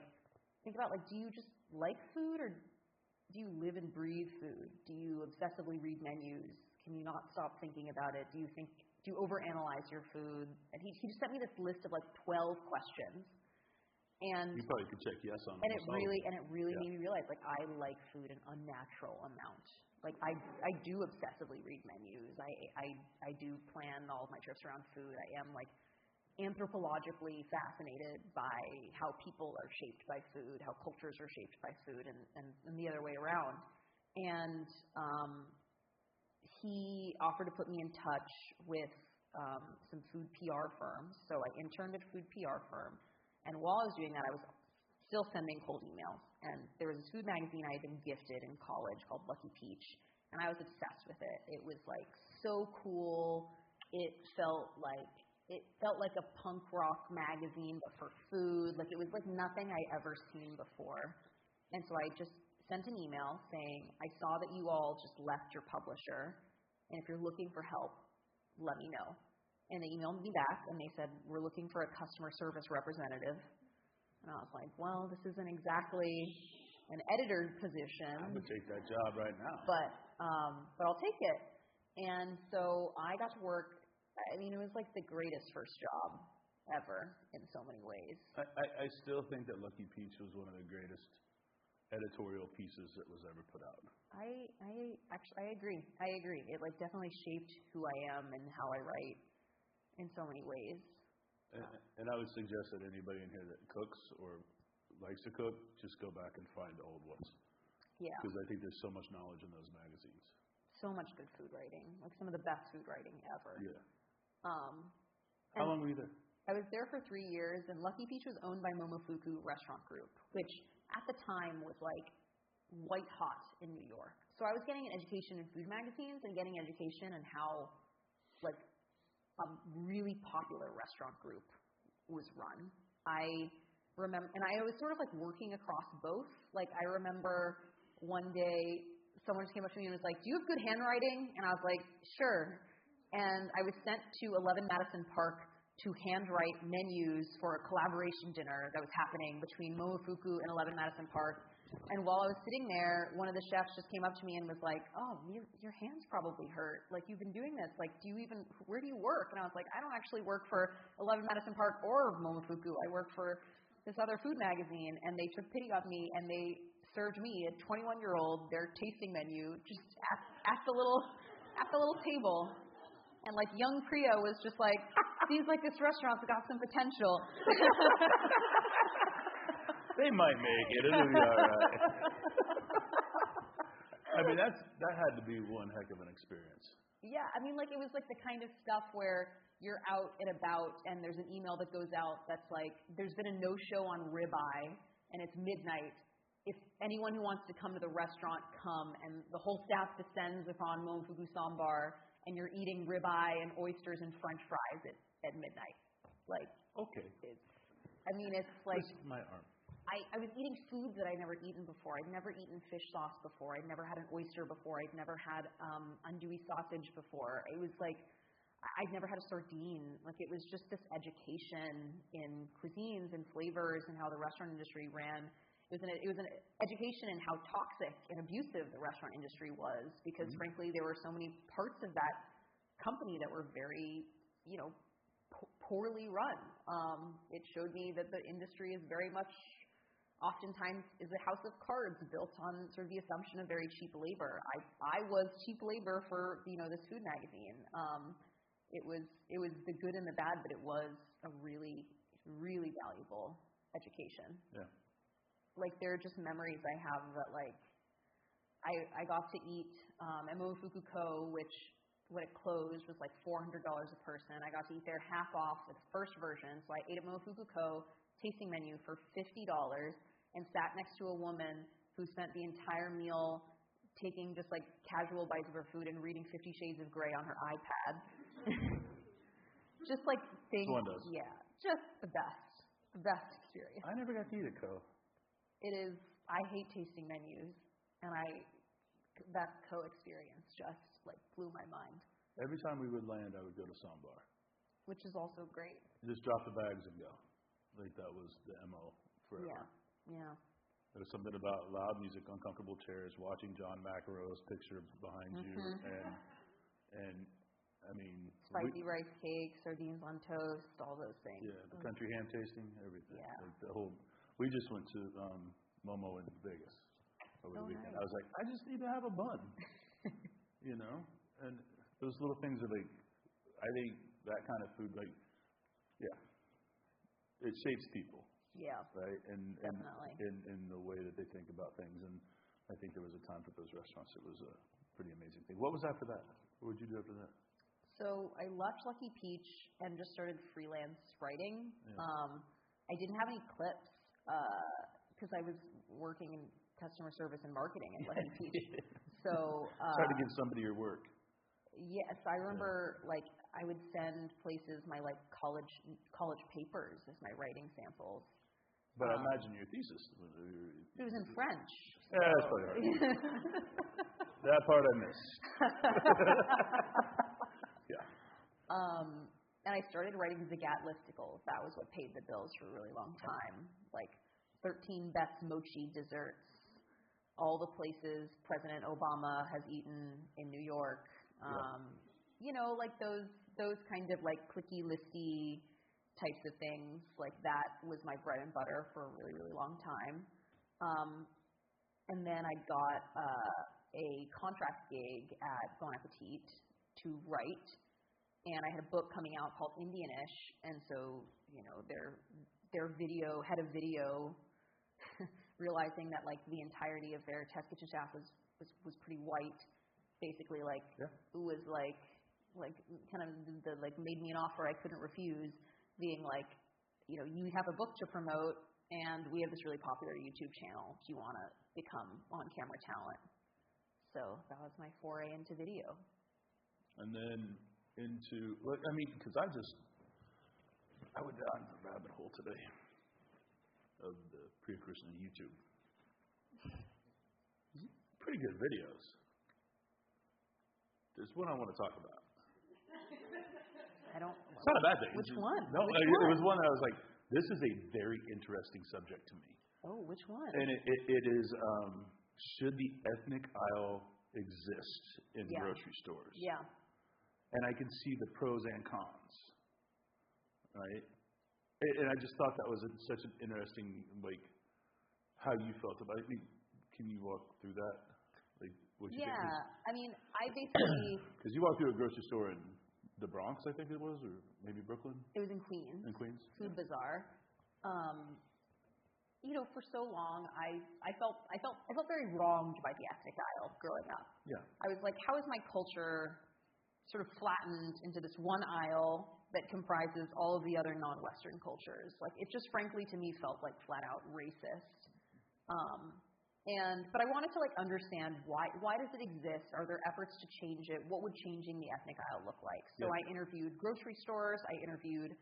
think about like, do you just like food, or do you live and breathe food? Do you obsessively read menus? Can you not stop thinking about it? Do you overanalyze your food? And he just sent me this list of like 12 questions. And you probably could check yes on and it really yeah. made me realize, like, I like food an unnatural amount. Like, I do obsessively read menus. I do plan all of my trips around food. I am, like, anthropologically fascinated by how people are shaped by food, how cultures are shaped by food, and the other way around. And he offered to put me in touch with some food PR firms. So I interned at a food PR firm. And while I was doing that, I was still sending cold emails. And there was this food magazine I had been gifted in college called Lucky Peach. And I was obsessed with it. It was, like, so cool. It felt like a punk rock magazine, but for food. Like, it was like nothing I ever seen before. And so I just sent an email saying, I saw that you all just left your publisher. And if you're looking for help, let me know. And they emailed me back, and they said, we're looking for a customer service representative. And I was like, well, this isn't exactly an editor position. I would take that job right now. But I'll take it. And so I got to work. I mean, it was like the greatest first job ever in so many ways. I still think that Lucky Peach was one of the greatest editorial pieces that was ever put out. I agree. I agree. It, like, definitely shaped who I am and how I write in so many ways. And I would suggest that anybody in here that cooks or likes to cook, just go back and find the old ones. Yeah. Because I think there's so much knowledge in those magazines. So much good food writing, like some of the best food writing ever. Yeah. How long were you there? I was there for 3 years, and Lucky Peach was owned by Momofuku Restaurant Group, which at the time was, like, white hot in New York. So I was getting an education in food magazines and getting education in how, like, a really popular restaurant group was run. I remember, and I was sort of, like, working across both. Like, I remember one day someone just came up to me and was like, do you have good handwriting? And I was like, sure. And I was sent to 11 Madison Park to handwrite menus for a collaboration dinner that was happening between Momofuku and 11 Madison Park. And while I was sitting there, one of the chefs just came up to me and was like, oh, your hands probably hurt. Like, you've been doing this. Like, where do you work? And I was like, I don't actually work for 11 Madison Park or Momofuku. I work for this other food magazine. And they took pity on me, and they served me, a 21-year-old, their tasting menu just at the little table. And, like, young Priya was just like, seems like this restaurant's got some potential. They might make it. It'll be all right. I mean, that had to be one heck of an experience. Yeah, I mean, like, it was like the kind of stuff where you're out and about, and there's an email that goes out that's like, there's been a no-show on ribeye, and it's midnight. If anyone who wants to come to the restaurant, come. And the whole staff descends upon Momofuku Sambar, and you're eating ribeye and oysters and French fries at midnight. Like, okay. It's like... Twist my arm. I was eating foods that I'd never eaten before. I'd never eaten fish sauce before. I'd never had an oyster before. I'd never had andouille sausage before. It was like, I'd never had a sardine. Like, it was just this education in cuisines and flavors and how the restaurant industry ran. It was an education in how toxic and abusive the restaurant industry was, because frankly, there were so many parts of that company that were very, poorly run. It showed me that the industry is very much, oftentimes, is a house of cards built on sort of the assumption of very cheap labor. I was cheap labor for, this food magazine. It was the good and the bad, but it was a really, really valuable education. Yeah. Like, there are just memories I have that, like, I got to eat at Momofuku Co., which, when it closed, was like $400 a person. I got to eat there half off with the first version. So I ate at Momofuku Co. tasting menu for $50 and sat next to a woman who spent the entire meal taking just, like, casual bites of her food and reading 50 Shades of Grey on her iPad. Just, like, things. One does. Yeah. Just the best. The best experience. I never got to eat at Co. It is, I hate tasting menus, and that Co experience just, like, blew my mind. Every time we would land, I would go to Sambar. Which is also great. Just drop the bags and go. Like, that was the MO forever. Yeah. There was something about loud music, uncomfortable chairs, watching John McEnroe's picture behind you, and I mean, spicy rice cake, sardines on toast, all those things. Yeah, the country ham tasting, everything. Yeah. Like the whole. We just went to Momo in Vegas over the weekend. Nice. I was like, I just need to have a bun, and those little things are like, I think that kind of food, like, yeah, it shapes people. Yeah. Right, and definitely. in the way that they think about things, and I think there was a time for those restaurants. It was a pretty amazing thing. What was after that? What would you do after that? So I left Lucky Peach and just started freelance writing. Yeah. I didn't have any clips because I was working in customer service and marketing at Lucky Peach. So try to give somebody your work. Yes, I remember like I would send places my like college papers as my writing samples. But I imagine your thesis. It was in French. Yeah, that's probably right. That part I missed. Yeah. And I started writing Zagat listicles. That was what paid the bills for a really long time. Like 13 best mochi desserts, all the places President Obama has eaten in New York. Like those kind of like clicky listy types of things. Like that was my bread and butter for a really, really long time. And then I got a contract gig at Bon Appetit to write, and I had a book coming out called Indianish, and so their head of video, realizing that like the entirety of their test kitchen staff was pretty white, basically was like kind of made me an offer I couldn't refuse, being like, you have a book to promote and we have this really popular YouTube channel. Do you want to become on-camera talent? So that was my foray into video. And then because I went down the rabbit hole today of the Priya Krishna YouTube. Pretty good videos. There's one I want to talk about. It's not a bad thing. Which one? No, it was one that I was like, this is a very interesting subject to me. Oh, which one? And it is, should the ethnic aisle exist in grocery stores? Yeah. And I can see the pros and cons, right? And I just thought that was such an interesting, like, how you felt about it. Can you walk through that? Like, what you think? I mean, I basically... Because you walked through a grocery store in the Bronx, I think it was, or maybe Brooklyn? It was in Queens. In Queens? Food Bazaar. For so long, I felt very wronged by the ethnic aisle growing up. Yeah. I was like, how is my culture sort of flattened into this one aisle that comprises all of the other non-Western cultures? Like, it just frankly to me felt like flat out racist. But I wanted to like understand why does it exist? Are there efforts to change it? What would changing the ethnic aisle look like? So I interviewed grocery stores. I interviewed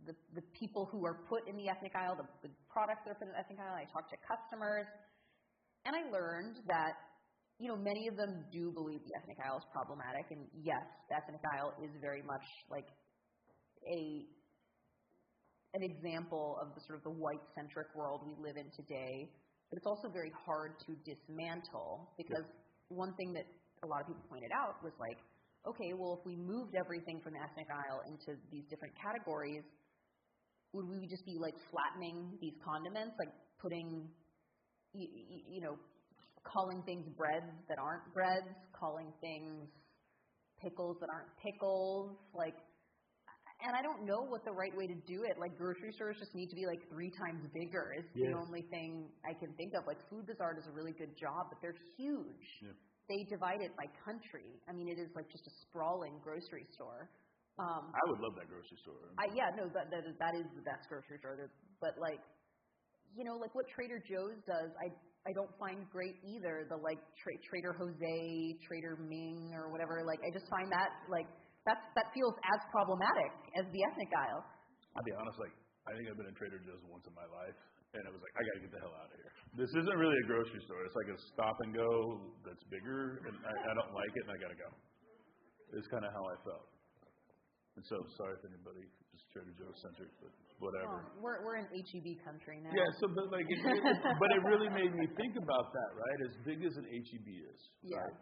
the people who are put in the ethnic aisle, the products that are put in the ethnic aisle. I talked to customers, and I learned that many of them do believe the ethnic aisle is problematic. And yes, the ethnic aisle is very much like an example of the sort of the white-centric world we live in today. But it's also very hard to dismantle, because one thing that a lot of people pointed out was like, okay, well, if we moved everything from the ethnic aisle into these different categories, would we just be like flattening these condiments, like putting, calling things breads that aren't breads, calling things pickles that aren't pickles, like. And I don't know what the right way to do it. Like, grocery stores just need to be like 3 times bigger is the only thing I can think of. Like, Food Bazaar does a really good job, but they're huge. Yeah. They divide it by country. I mean, it is like just a sprawling grocery store. I would love that grocery store. That is the best grocery store. But like, like what Trader Joe's does, I don't find great either. The like Trader Jose, Trader Ming, or whatever. Like, I just find that like. That feels as problematic as the ethnic aisle. I'll be honest, like, I think I've been in Trader Joe's once in my life, and it was like, I got to get the hell out of here. This isn't really a grocery store. It's like a stop and go that's bigger, and I don't like it, and I got to go. It's kind of how I felt. And so, sorry if anybody is Trader Joe's centric, but whatever. Oh, we're in H-E-B country now. Yeah, so, but like, but it really made me think about that, right? As big as an H-E-B is. Yeah. Right?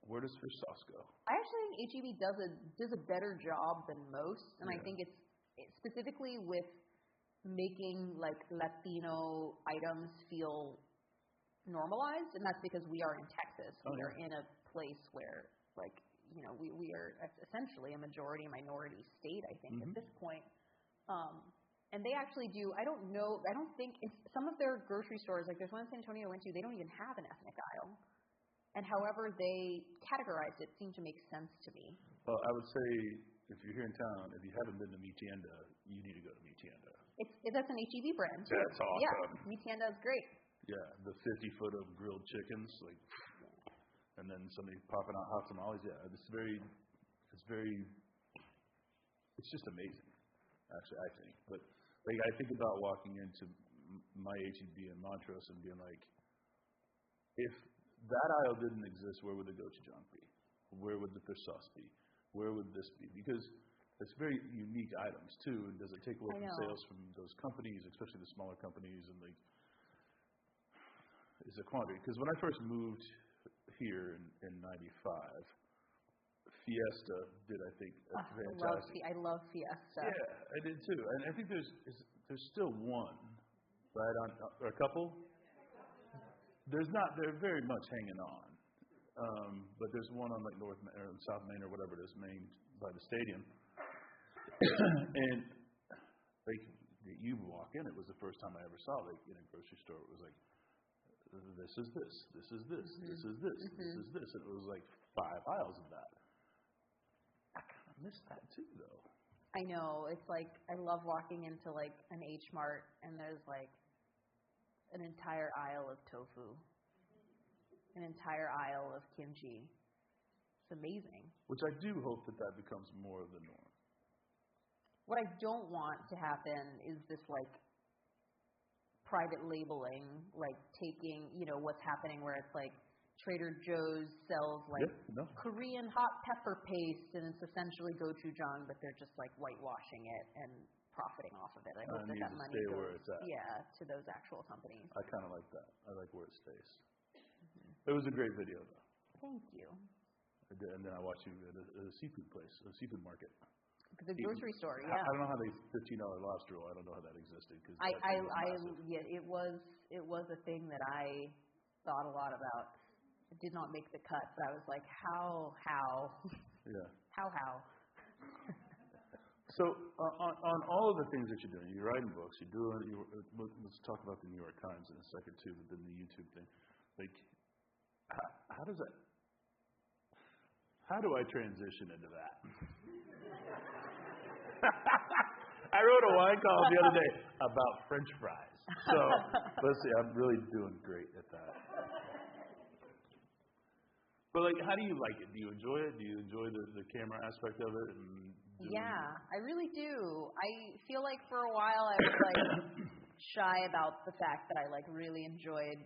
where does fish sauce go? I actually think H-E-B does a better job than most, and I think it's specifically with making like Latino items feel normalized, and that's because we are in Texas. We are in a place where like, you know, we are essentially a majority minority state, I think, at this point. And they actually do, I don't think, some of their grocery stores, like there's one in San Antonio I went to, they don't even have an ethnic aisle. And however they categorized it seemed to make sense to me. Well, I would say, if you're here in town, if you haven't been to Mi Tienda, you need to go to Mi Tienda. That's an H-E-B brand. That's awesome. Yeah, Mi Tienda is great. Yeah, the 50-foot of grilled chickens, like, and then somebody popping out hot tamales. Yeah, it's just amazing, actually, I think. But like, I think about walking into my H-E-B in Montrose and being like, if that aisle didn't exist, where would the gochujang be? Where would the fish sauce be? Where would this be? Because it's very unique items too. And does it take away from sales from those companies, especially the smaller companies? And like, it's a quandary. Because when I first moved here in '95, Fiesta did, I think, a fantastic. I love Fiesta. Yeah, I did too. And I think there's still one, right? Or a couple. They're very much hanging on. But there's one on like North or South Main or whatever it is, Main by the stadium. And like, you walk in, it was the first time I ever saw like in a grocery store. It was like, this is this, this is this, this is this, this is this, and it was like 5 aisles of that. I kind of miss that too, though. I know. It's like I love walking into like an H Mart and there's like an entire aisle of tofu, an entire aisle of kimchi. It's amazing. Which I do hope that becomes more of the norm. What I don't want to happen is this like private labeling, like taking, you know, what's happening where it's like Trader Joe's sells like Korean hot pepper paste and it's essentially gochujang, but they're just like whitewashing it and profiting off of it. I hope that money goes to those actual companies. I kind of like that. I like where it stays. It was a great video, though. Thank you. And then I watched you at a seafood place, a seafood market. The grocery store, yeah. I don't know how they $15 lobster roll. I don't know how that existed. It was a thing that I thought a lot about. It did not make the cut, but I was like, how? Yeah. How? So on all of the things that you're doing, you're writing books, let's talk about the New York Times in a second too, but then the YouTube thing. Like, how do I transition into that? I wrote a wine column the other day about French fries. So let's see, I'm really doing great at that. But like, how do you like it? Do you enjoy it? Do you enjoy the camera aspect of it? Yeah, I really do. I feel like for a while I was like shy about the fact that I like really enjoyed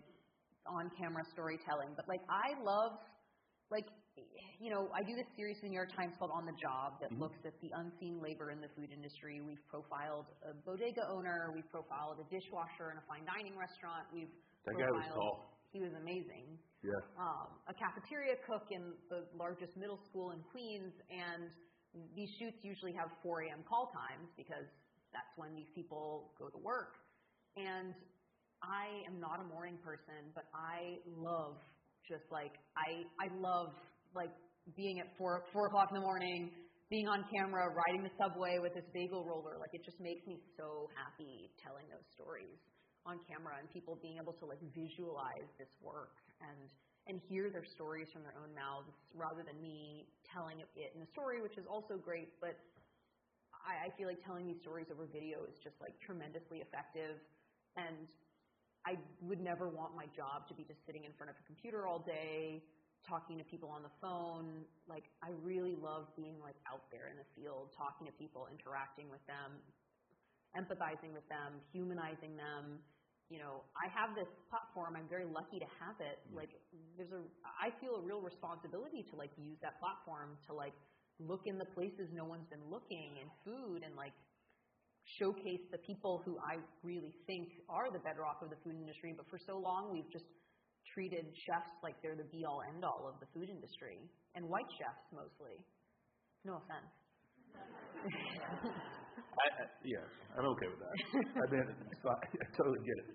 on-camera storytelling. But like, I love, like, you know, I do this series in the New York Times called On the Job that looks at the unseen labor in the food industry. We've profiled a bodega owner. We've profiled a dishwasher in a fine dining restaurant. That guy was tall. He was amazing. Yeah. A cafeteria cook in the largest middle school in Queens. And these shoots usually have 4 a.m. call times because that's when these people go to work. And I am not a morning person, but I love just like, I love like being at 4 o'clock in the morning, being on camera, riding the subway with this bagel roller. Like, it just makes me so happy telling those stories on camera and people being able to like visualize this work and hear their stories from their own mouths rather than me telling it in a story, which is also great. But I feel like telling these stories over video is just like tremendously effective. And I would never want my job to be just sitting in front of a computer all day, talking to people on the phone. Like, I really love being like out there in the field, talking to people, interacting with them, empathizing with them, humanizing them. You know, I have this platform. I'm very lucky to have it. Like, I feel a real responsibility to like use that platform to like look in the places no one's been looking in food and like showcase the people who I really think are the bedrock of the food industry. But for so long, we've just treated chefs like they're the be-all, end-all of the food industry, and white chefs mostly. No offense. Yes, I'm okay with that. I mean, I totally get it.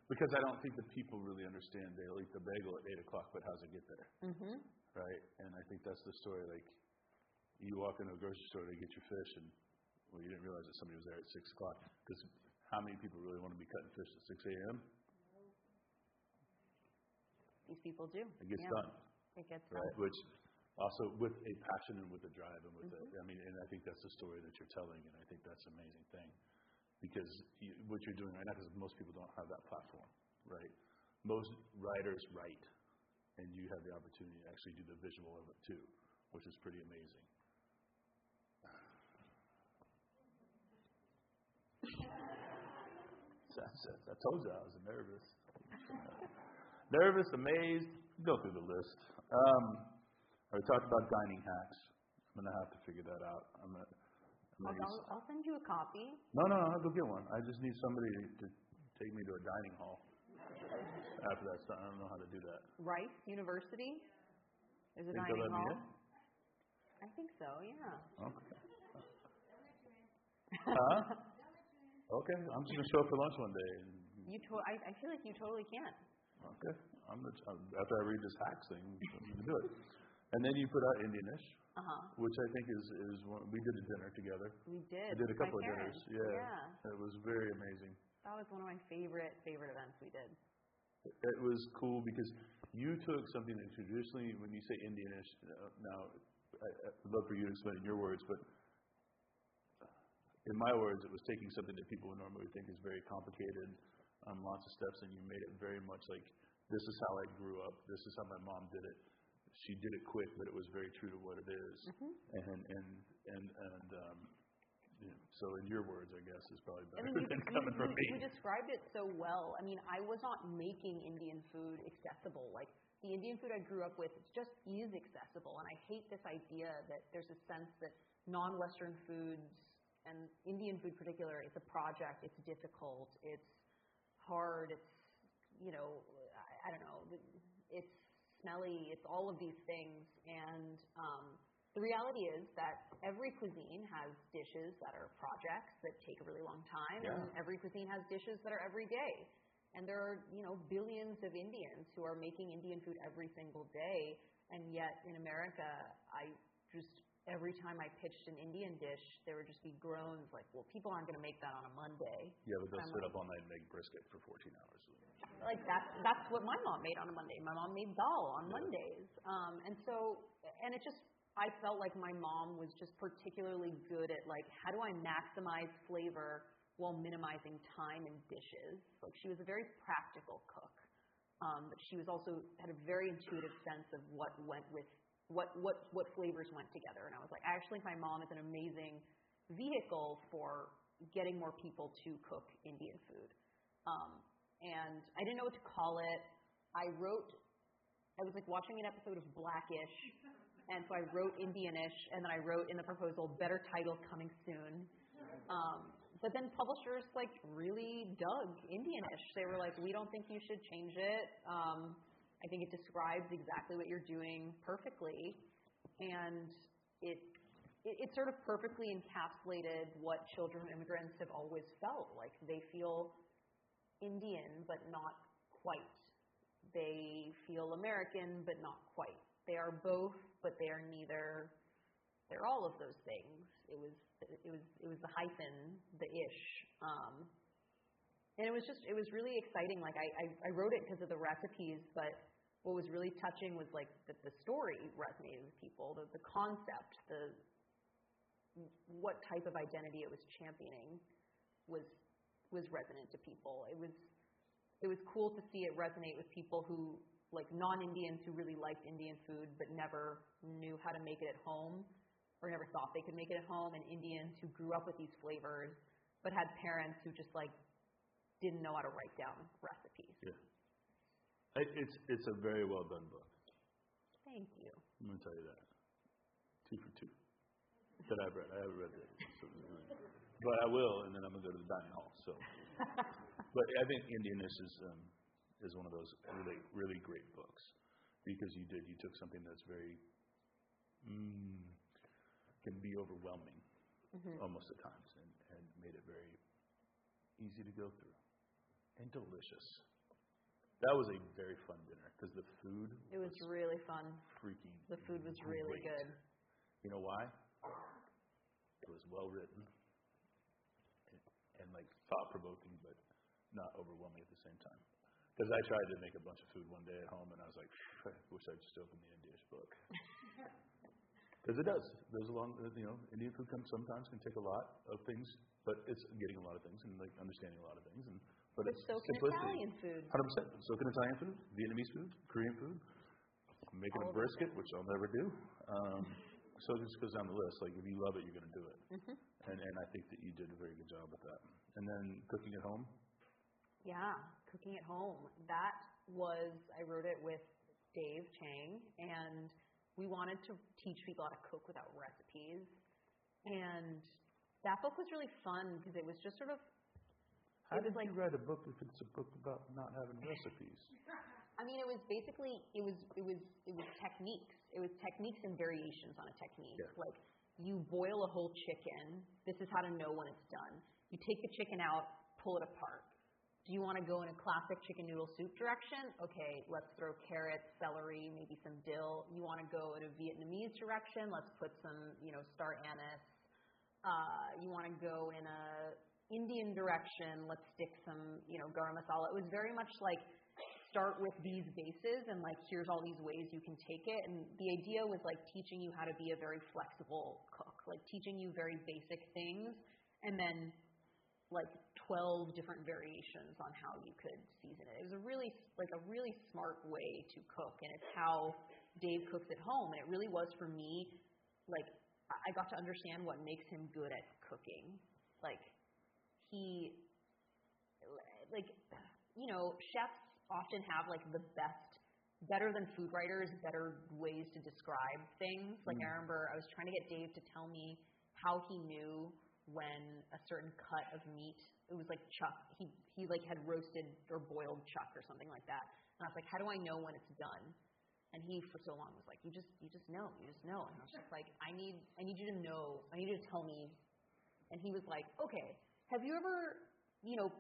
Because I don't think the people really understand they'll eat the bagel at 8 o'clock, but how's it get there? Mm-hmm. Right? And I think that's the story. Like, you walk into a grocery store to get your fish, and, well, you didn't realize that somebody was there at 6 o'clock. Because how many people really want to be cutting fish at 6 a.m.? These people do. It gets done. It gets done. Right? Which also with a passion and with a drive and with and I think that's the story that you're telling, and I think that's an amazing thing. Because what you're doing right now, because most people don't have that platform, right? Most writers write, and you have the opportunity to actually do the visual of it too, which is pretty amazing. I told you I was nervous. Nervous, amazed. Go through the list. I talked about dining hacks. I'm going to have to figure that out. I'll send you a copy. No, I'll go get one. I just need somebody to take me to a dining hall. After that's done, I don't know how to do that. Rice University? There's a Think dining they'll let me hall. in? I think so, yeah. Okay. Huh? Okay, I'm just going to show up for lunch one day. And I feel like you totally can. Okay. After I read this hacks thing, I'm going to do it. And then you put out Indianish, which I think is one, we did a dinner together. We did. We did a couple of dinners. Yeah. It was very amazing. That was one of my favorite events we did. It was cool because you took something that traditionally, when you say Indianish, now I'd love for you to explain in your words, but in my words, it was taking something that people would normally think is very complicated, lots of steps, and you made it very much like, this is how I grew up, this is how my mom did it. She did it quick, but it was very true to what it is. So in your words, I guess, is probably better than coming from me. You described it so well. I mean, I was not making Indian food accessible. Like, the Indian food I grew up with just is accessible, and I hate this idea that there's a sense that non-Western foods, and Indian food in particular, it's a project, it's difficult, it's hard, it's, I don't know, it's smelly, it's all of these things, and the reality is that every cuisine has dishes that are projects that take a really long time, and every cuisine has dishes that are every day. And there are, billions of Indians who are making Indian food every single day, and yet in America, every time I pitched an Indian dish, there would just be groans like, well, people aren't going to make that on a Monday. Yeah, but they'll sit up all night and make brisket for 14 hours. Like, that's what my mom made on a Monday. My mom made dal on Mondays. And it just, I felt like my mom was just particularly good at, like, how do I maximize flavor while minimizing time and dishes. Like, she was a very practical cook, but she was also had a very intuitive sense of what went with what flavors went together. And I was like, I actually think my mom is an amazing vehicle for getting more people to cook Indian food. And I didn't know what to call it. I was like watching an episode of Blackish, and so I wrote Indianish, and then I wrote in the proposal, better title coming soon. But then publishers like really dug Indianish. They were like, we don't think you should change it. I think it describes exactly what you're doing perfectly. And it sort of perfectly encapsulated what children of immigrants have always felt. Like, they feel Indian, but not quite. They feel American, but not quite. They are both, but they are neither. They're all of those things. It was the hyphen, the ish. And it was really exciting. Like, I wrote it because of the recipes, but what was really touching was like that the story resonated with people, the concept, what type of identity it was championing was resonant to people. It was cool to see it resonate with people who, like, non-Indians who really liked Indian food but never knew how to make it at home or never thought they could make it at home, and Indians who grew up with these flavors but had parents who just, like, didn't know how to write down recipes. Yeah. It's a very well done book. Thank you. I'm going to tell you that. 2 for 2. That I've read. I haven't read it. But I will, and then I'm going to go to the dining hall. So, but I think Indianish is is one of those really, really great books because you took something that's very, can be overwhelming almost at times and made it very easy to go through and delicious. That was a very fun dinner because the food was really fun. Freaking the food was really great. good. You know why? It was well written and like thought provoking, but not overwhelming at the same time. Because I tried to make a bunch of food one day at home, and I was like, I wish I'd just opened the Indian book. Because it does. There's a long, Indian food sometimes can take a lot of things, but it's getting a lot of things and like understanding a lot of things. But it's so can simplicity. Italian food. 100%. So can Italian food, Vietnamese food, Korean food. I'm making a brisket, which I'll never do. So it just goes down the list. Like if you love it, you're going to do it. And I think that you did a very good job with that. And then cooking at home. Yeah, cooking at home. That was, I wrote it with Dave Chang, and we wanted to teach people how to cook without recipes. And that book was really fun because it was just sort of. How did you write a book if it's a book about not having recipes? I mean, it was basically it was techniques. It was techniques and variations on a technique. Yeah. Like you boil a whole chicken. This is how to know when it's done. You take the chicken out, pull it apart. Do you want to go in a classic chicken noodle soup direction? Okay, let's throw carrots, celery, maybe some dill. You want to go in a Vietnamese direction? Let's put some, star anise. You want to go in a Indian direction? Let's stick some, garam masala. It was very much like start with these bases and like here's all these ways you can take it. And the idea was like teaching you how to be a very flexible cook, like teaching you very basic things, and then like 12 different variations on how you could season it. It was a really smart way to cook, and it's how Dave cooks at home. And it really was for me, like I got to understand what makes him good at cooking. Like chefs often have like the better than food writers, better ways to describe things. Like I remember I was trying to get Dave to tell me how he knew when a certain cut of meat, it was like chuck, he like had roasted or boiled chuck or something like that. And I was like, how do I know when it's done? And he for so long was like, you just know. And I was just like, I need you to know. I need you to tell me. And he was like, okay, have you ever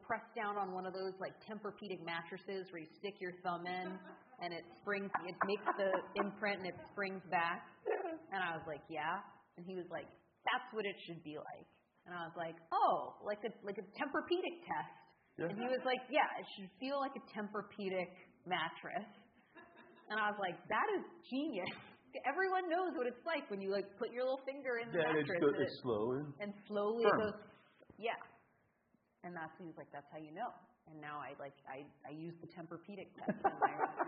pressed down on one of those like Tempur-Pedic mattresses where you stick your thumb in and it makes the imprint and it springs back? And I was like, yeah. And he was like, that's what it should be like. And I was like, oh, like a Tempur-Pedic test. Yeah. And he was like, yeah, it should feel like a Tempur-Pedic mattress. And I was like, that is genius. Everyone knows what it's like when you like put your little finger in the mattress. It's slow and slowly firm. it goes, yeah. And he was like, that's how you know. And now I use the Tempur-Pedic test in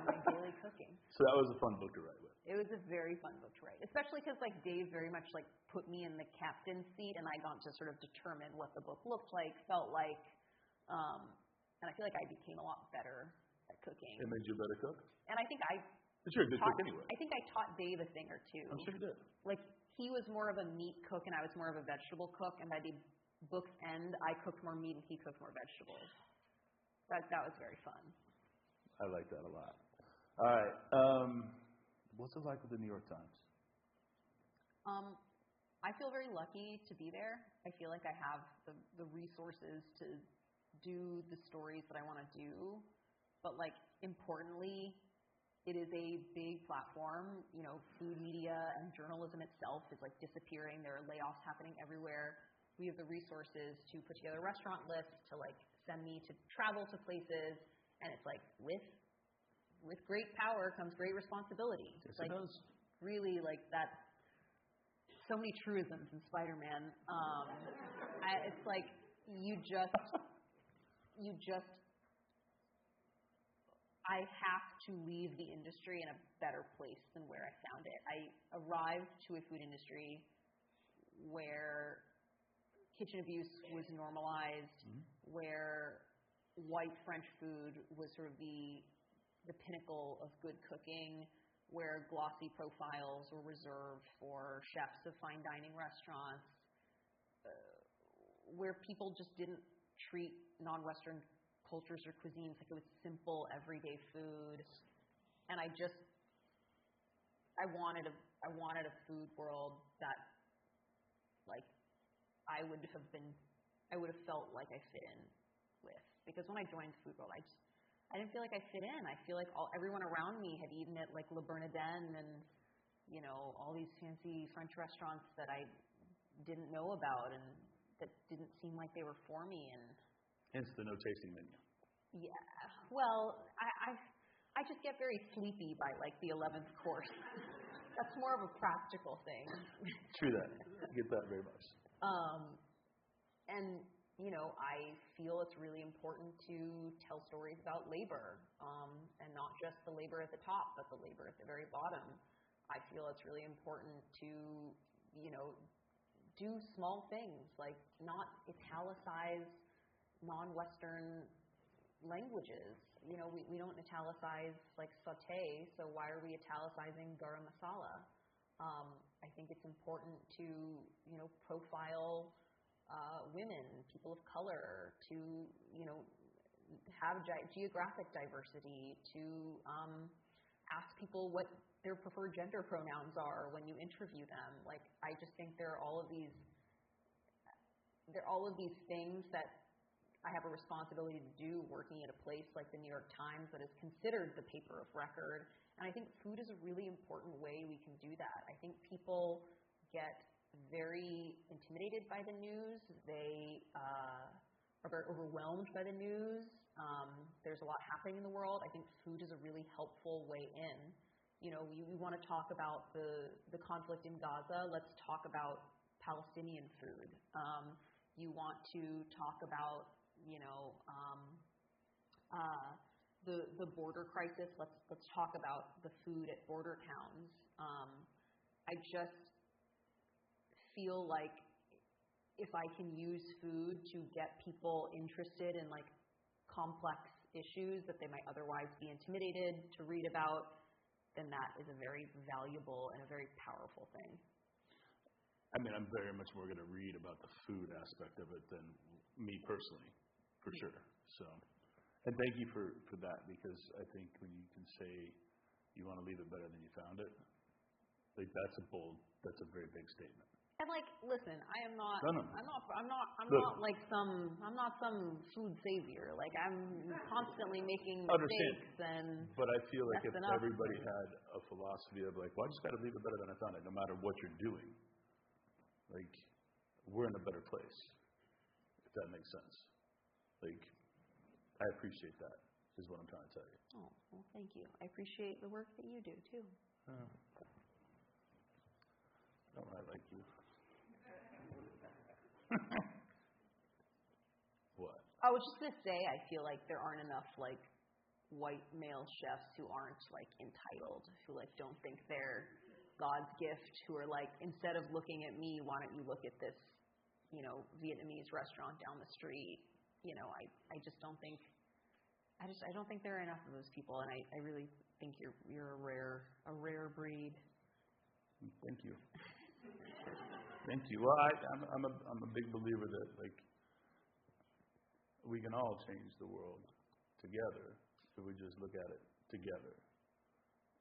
my daily cooking. So that was a fun book to write with. It was a very fun book to write, especially because like Dave very much like put me in the captain's seat, and I got to sort of determine what the book looked like, felt like, and I feel like I became a lot better at cooking. It made you a better cook. And I think But you're a good cook anyway. I think I taught Dave a thing or two. I'm sure you did. Like he was more of a meat cook, and I was more of a vegetable cook, and by the book's end, I cooked more meat and he cooked more vegetables. That was very fun. I like that a lot. All right. What's it like with the New York Times? I feel very lucky to be there. I feel like I have the resources to do the stories that I want to do. But like importantly, it is a big platform. Food media and journalism itself is like disappearing. There are layoffs happening everywhere. We have the resources to put together restaurant lists, to like send me to travel to places, and it's like with great power comes great responsibility. Yes, like, it does. Really, like that. So many truisms in Spider-Man. It's like you just. I have to leave the industry in a better place than where I found it. I arrived to a food industry where kitchen abuse was normalized, where white French food was sort of the pinnacle of good cooking, where glossy profiles were reserved for chefs of fine dining restaurants, where people just didn't treat non-Western cultures or cuisines. Like, it was simple, everyday food. And I wanted a food world that, like, I would have felt like I fit in with. Because when I joined the food world, I didn't feel like I fit in. I feel like everyone around me had eaten at, like, Le Bernardin and, you know, all these fancy French restaurants that I didn't know about and that didn't seem like they were for me. And hence the no tasting menu. Yeah. Well, I just get very sleepy by, like, the 11th course. That's more of a practical thing. True that. I get that very much. And, you know, I feel it's really important to tell stories about labor, and not just the labor at the top, but the labor at the very bottom. I feel it's really important to, you know, do small things, like not italicize non-Western languages. You know, we don't italicize, like, sauté, so why are we italicizing garam masala? I think it's important to, you know, profile women, people of color, to, you know, have geographic diversity, to ask people what their preferred gender pronouns are when you interview them. Like, I just think there are all of these things that I have a responsibility to do working at a place like the New York Times that is considered the paper of record. And I think food is a really important way we can do that. I think people get very intimidated by the news. They are very overwhelmed by the news. There's a lot happening in the world. I think food is a really helpful way in. You know, we want to talk about the conflict in Gaza. Let's talk about Palestinian food. You want to talk about, you know, the border crisis. Let's talk about the food at border towns. I just feel like if I can use food to get people interested in, like, complex issues that they might otherwise be intimidated to read about, then that is a very valuable and a very powerful thing. I mean, I'm very much more going to read about the food aspect of it than me personally, for sure. So, and thank you for that, because I think when you can say you want to leave it better than you found it, like, that's a very big statement. And, like, listen, I'm not some food savior. Like, I'm constantly making mistakes, but I feel like if up. everybody had a philosophy of, like, well, I just got to leave it better than I found it, no matter what you're doing, like, we're in a better place, if that makes sense. Like, I appreciate that, is what I'm trying to tell you. Oh, well, thank you. I appreciate the work that you do, too. Don't I like you? What? I was just going to say, I feel like there aren't enough, like, white male chefs who aren't, like, entitled, who, like, don't think they're God's gift, who are like, instead of looking at me, why don't you look at this, you know, Vietnamese restaurant down the street? You know, I just don't think, I don't think there are enough of those people, and I really think you're a rare breed. Thank you. Thank you. Well, I'm a big believer that, like, we can all change the world together if we just look at it together.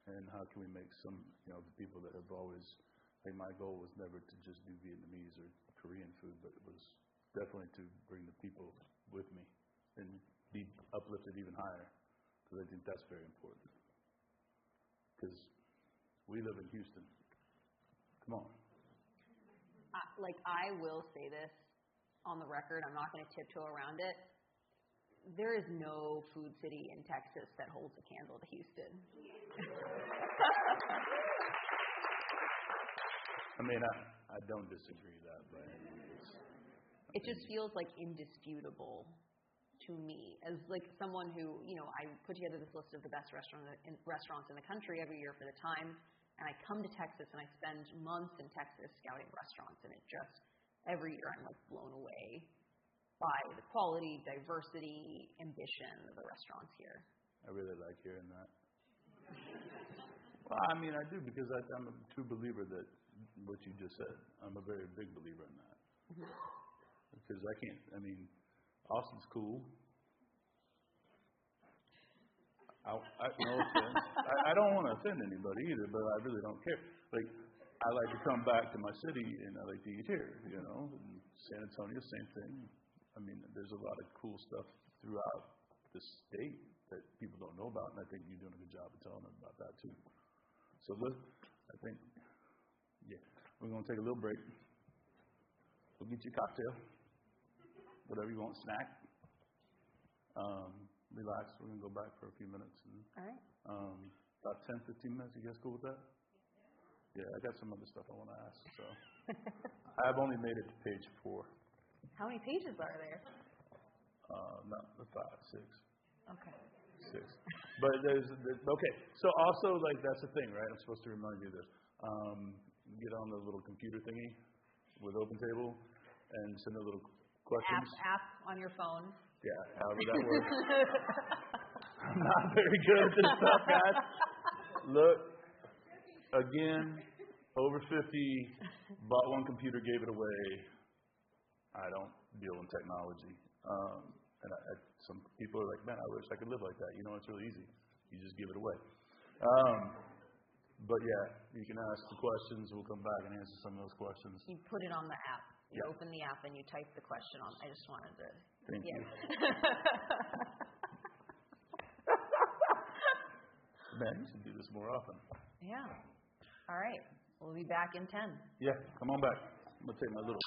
And how can we make some, you know, the people that have always, like, my goal was never to just do Vietnamese or Korean food, but it was definitely to bring the people with me and be uplifted even higher, because I think that's very important. Because we live in Houston. Come on. Like, I will say this on the record. I'm not going to tiptoe around it. There is no food city in Texas that holds a candle to Houston. I mean, I don't disagree with that, but it just feels like indisputable to me as, like, someone who, you know, I put together this list of the best restaurants in the country every year for the Times. And I come to Texas and I spend months in Texas scouting restaurants, and it just, every year I'm, like, blown away by the quality, diversity, ambition of the restaurants here. I really like hearing that. Well, I mean, I do, because I'm a true believer that what you just said. I'm a very big believer in that. Mm-hmm. Because I mean, Austin's cool. No offense. I don't want to offend anybody either, but I really don't care. Like, I like to come back to my city, and I like to eat here, you know. And San Antonio, same thing. I mean, there's a lot of cool stuff throughout the state that people don't know about, and I think you're doing a good job of telling them about that, too. So, look, I think, yeah, we're going to take a little break. We'll get you a cocktail, whatever you want, snack. Relax. We're going to go back for a few minutes. And, all right. About 10, 15 minutes. You guys cool with that? Yeah, I got some other stuff I want to ask. So I've only made it to page 4. How many pages are there? Not 5, 6. Okay. 6. But there's okay. So also, like, that's the thing, right? I'm supposed to remind you of this. Get on the little computer thingy with OpenTable and send a little questions. App on your phone. Yeah, however that works. I'm not very good at this stuff, guys. Look, again, over 50, bought one computer, gave it away. I don't deal in technology. And some people are like, man, I wish I could live like that. You know, it's really easy. You just give it away. But yeah, you can ask the questions. We'll come back and answer some of those questions. You put it on the app. You Yeah. open the app and you type the question on. I just wanted to. Thank you. Man, you should do this more often. Yeah. All right. We'll be back in 10. Yeah, come on back. I'm going to take my little